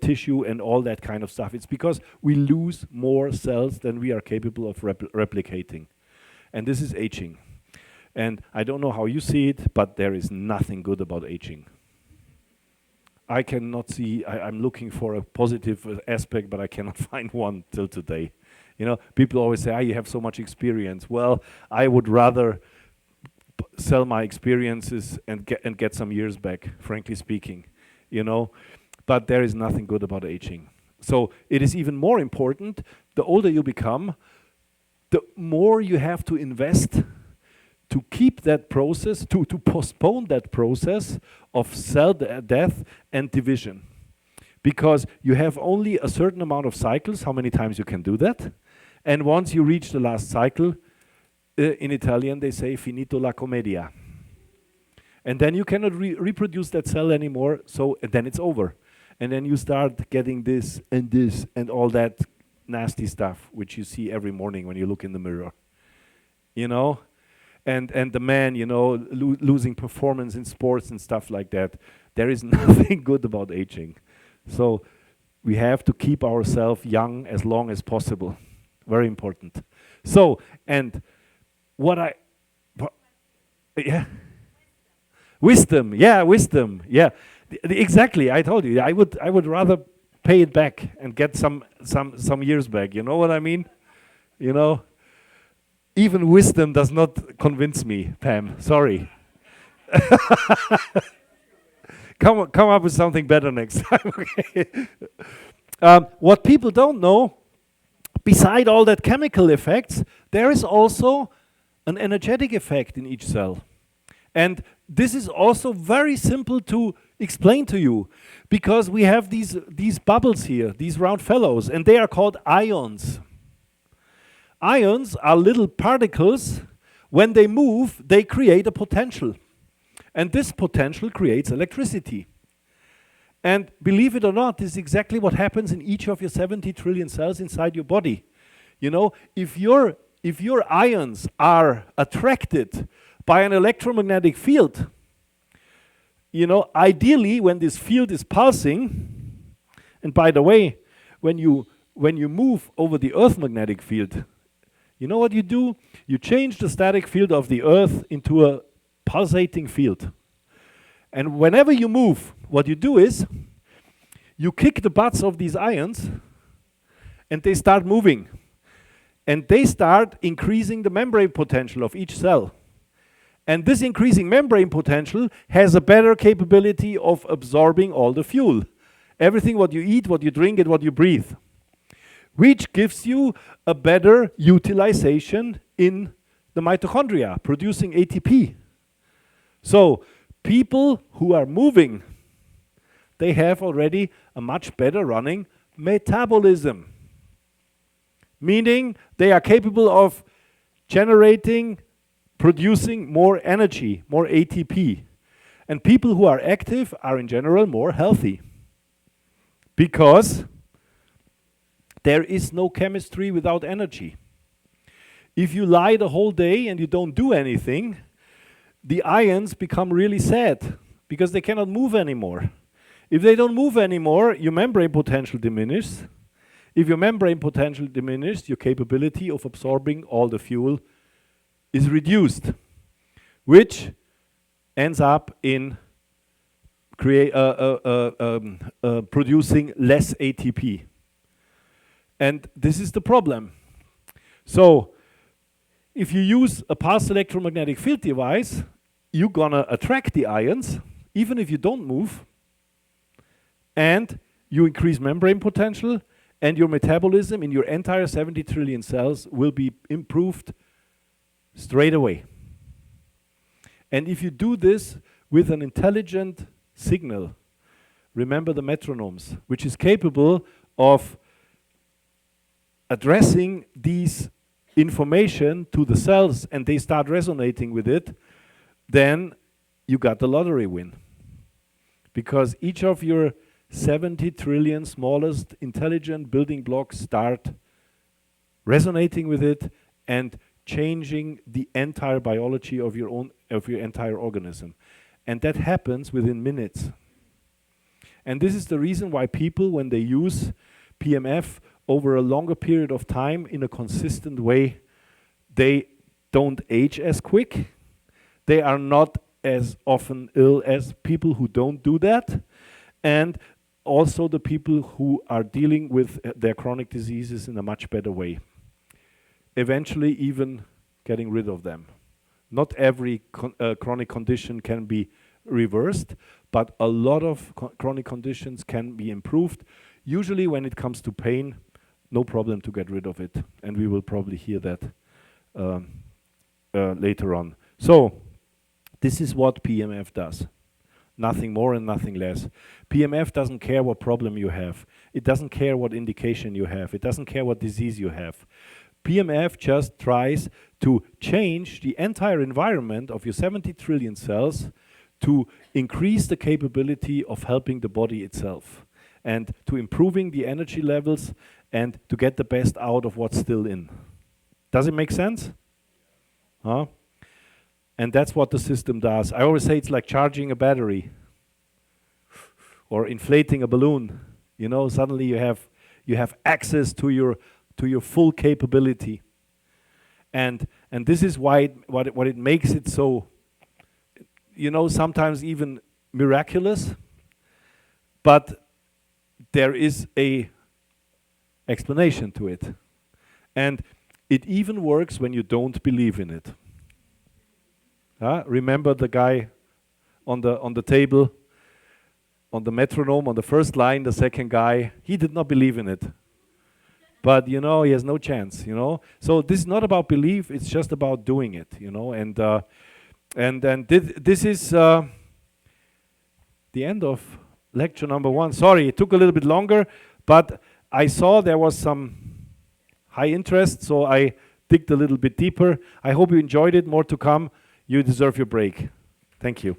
tissue and all that kind of stuff. It's because we lose more cells than we are capable of replicating. And this is aging. And I don't know how you see it, but there is nothing good about aging. I cannot see, I'm looking for a positive aspect, but I cannot find one till today. You know, people always say, you have so much experience. Well, I would rather sell my experiences and get some years back, frankly speaking, you know. But there is nothing good about aging. So it is even more important, the older you become, the more you have to invest to keep that process, to postpone that process of cell death and division. Because you have only a certain amount of cycles, how many times you can do that. And once you reach the last cycle, in Italian they say finito la commedia. And then you cannot reproduce that cell anymore, so then it's over. And then you start getting this and all that nasty stuff, which you see every morning when you look in the mirror. You know? And the man, you know, losing performance in sports and stuff like that. There is nothing good about aging. So we have to keep ourselves young as long as possible. Very important. So, and yeah. Wisdom, yeah. Exactly, I told you, I would rather pay it back and get some years back, you know what I mean? You know? Even wisdom does not convince me, Pam, sorry. Come up with something better next time, okay? What people don't know, beside all that chemical effects, there is also an energetic effect in each cell. And this is also very simple to explain to you, because we have these bubbles here, these round fellows, and they are called ions. Ions are little particles. When they move, they create a potential. And this potential creates electricity. And believe it or not, this is exactly what happens in each of your 70 trillion cells inside your body. You know, if your ions are attracted by an electromagnetic field, you know, ideally when this field is pulsing, and by the way, when you move over the Earth magnetic field, you know what you do? You change the static field of the Earth into a pulsating field. And whenever you move, what you do is, you kick the butts of these ions, and they start moving. And they start increasing the membrane potential of each cell. And this increasing membrane potential has a better capability of absorbing all the fuel. Everything what you eat, what you drink, and what you breathe. Which gives you a better utilization in the mitochondria, producing ATP. So, people who are moving, they have already a much better running metabolism. Meaning, they are capable of generating, producing more energy, more ATP. And people who are active are in general more healthy, because there is no chemistry without energy. If you lie the whole day and you don't do anything, the ions become really sad because they cannot move anymore. If they don't move anymore, your membrane potential diminishes. If your membrane potential diminishes, your capability of absorbing all the fuel is reduced, which ends up in producing less ATP. And this is the problem. So if you use a pulsed electromagnetic field device, you're gonna attract the ions, even if you don't move, and you increase membrane potential, and your metabolism in your entire 70 trillion cells will be improved straight away. And if you do this with an intelligent signal, remember the metronomes, which is capable of addressing these information to the cells and they start resonating with it, then you got the lottery win. Because each of your 70 trillion smallest intelligent building blocks start resonating with it and changing the entire biology of your entire organism. And that happens within minutes. And this is the reason why people, when they use PMF over a longer period of time in a consistent way, they don't age as quick. They are not as often ill as people who don't do that. And also the people who are dealing with their chronic diseases in a much better way. Eventually even getting rid of them. Not every chronic condition can be reversed, but a lot of chronic conditions can be improved. Usually when it comes to pain, no problem to get rid of it. And we will probably hear that later on. So, this is what PMF does. Nothing more and nothing less. PMF doesn't care what problem you have. It doesn't care what indication you have. It doesn't care what disease you have. PMF just tries to change the entire environment of your 70 trillion cells to increase the capability of helping the body itself and to improving the energy levels and to get the best out of what's still in. Does it make sense? Huh? And that's what the system does. I always say it's like charging a battery or inflating a balloon. You know, suddenly you have access to your full capability. And this is why what it makes it so, you know, sometimes even miraculous. But there is a explanation to it. And it even works when you don't believe in it. Remember the guy on the table, on the metronome, on the first line, the second guy, he did not believe in it. But, you know, he has no chance, you know. So this is not about belief, it's just about doing it, you know. And then this is the end of lecture number 1. Sorry, it took a little bit longer, but I saw there was some high interest, so I digged a little bit deeper. I hope you enjoyed it. More to come. You deserve your break. Thank you.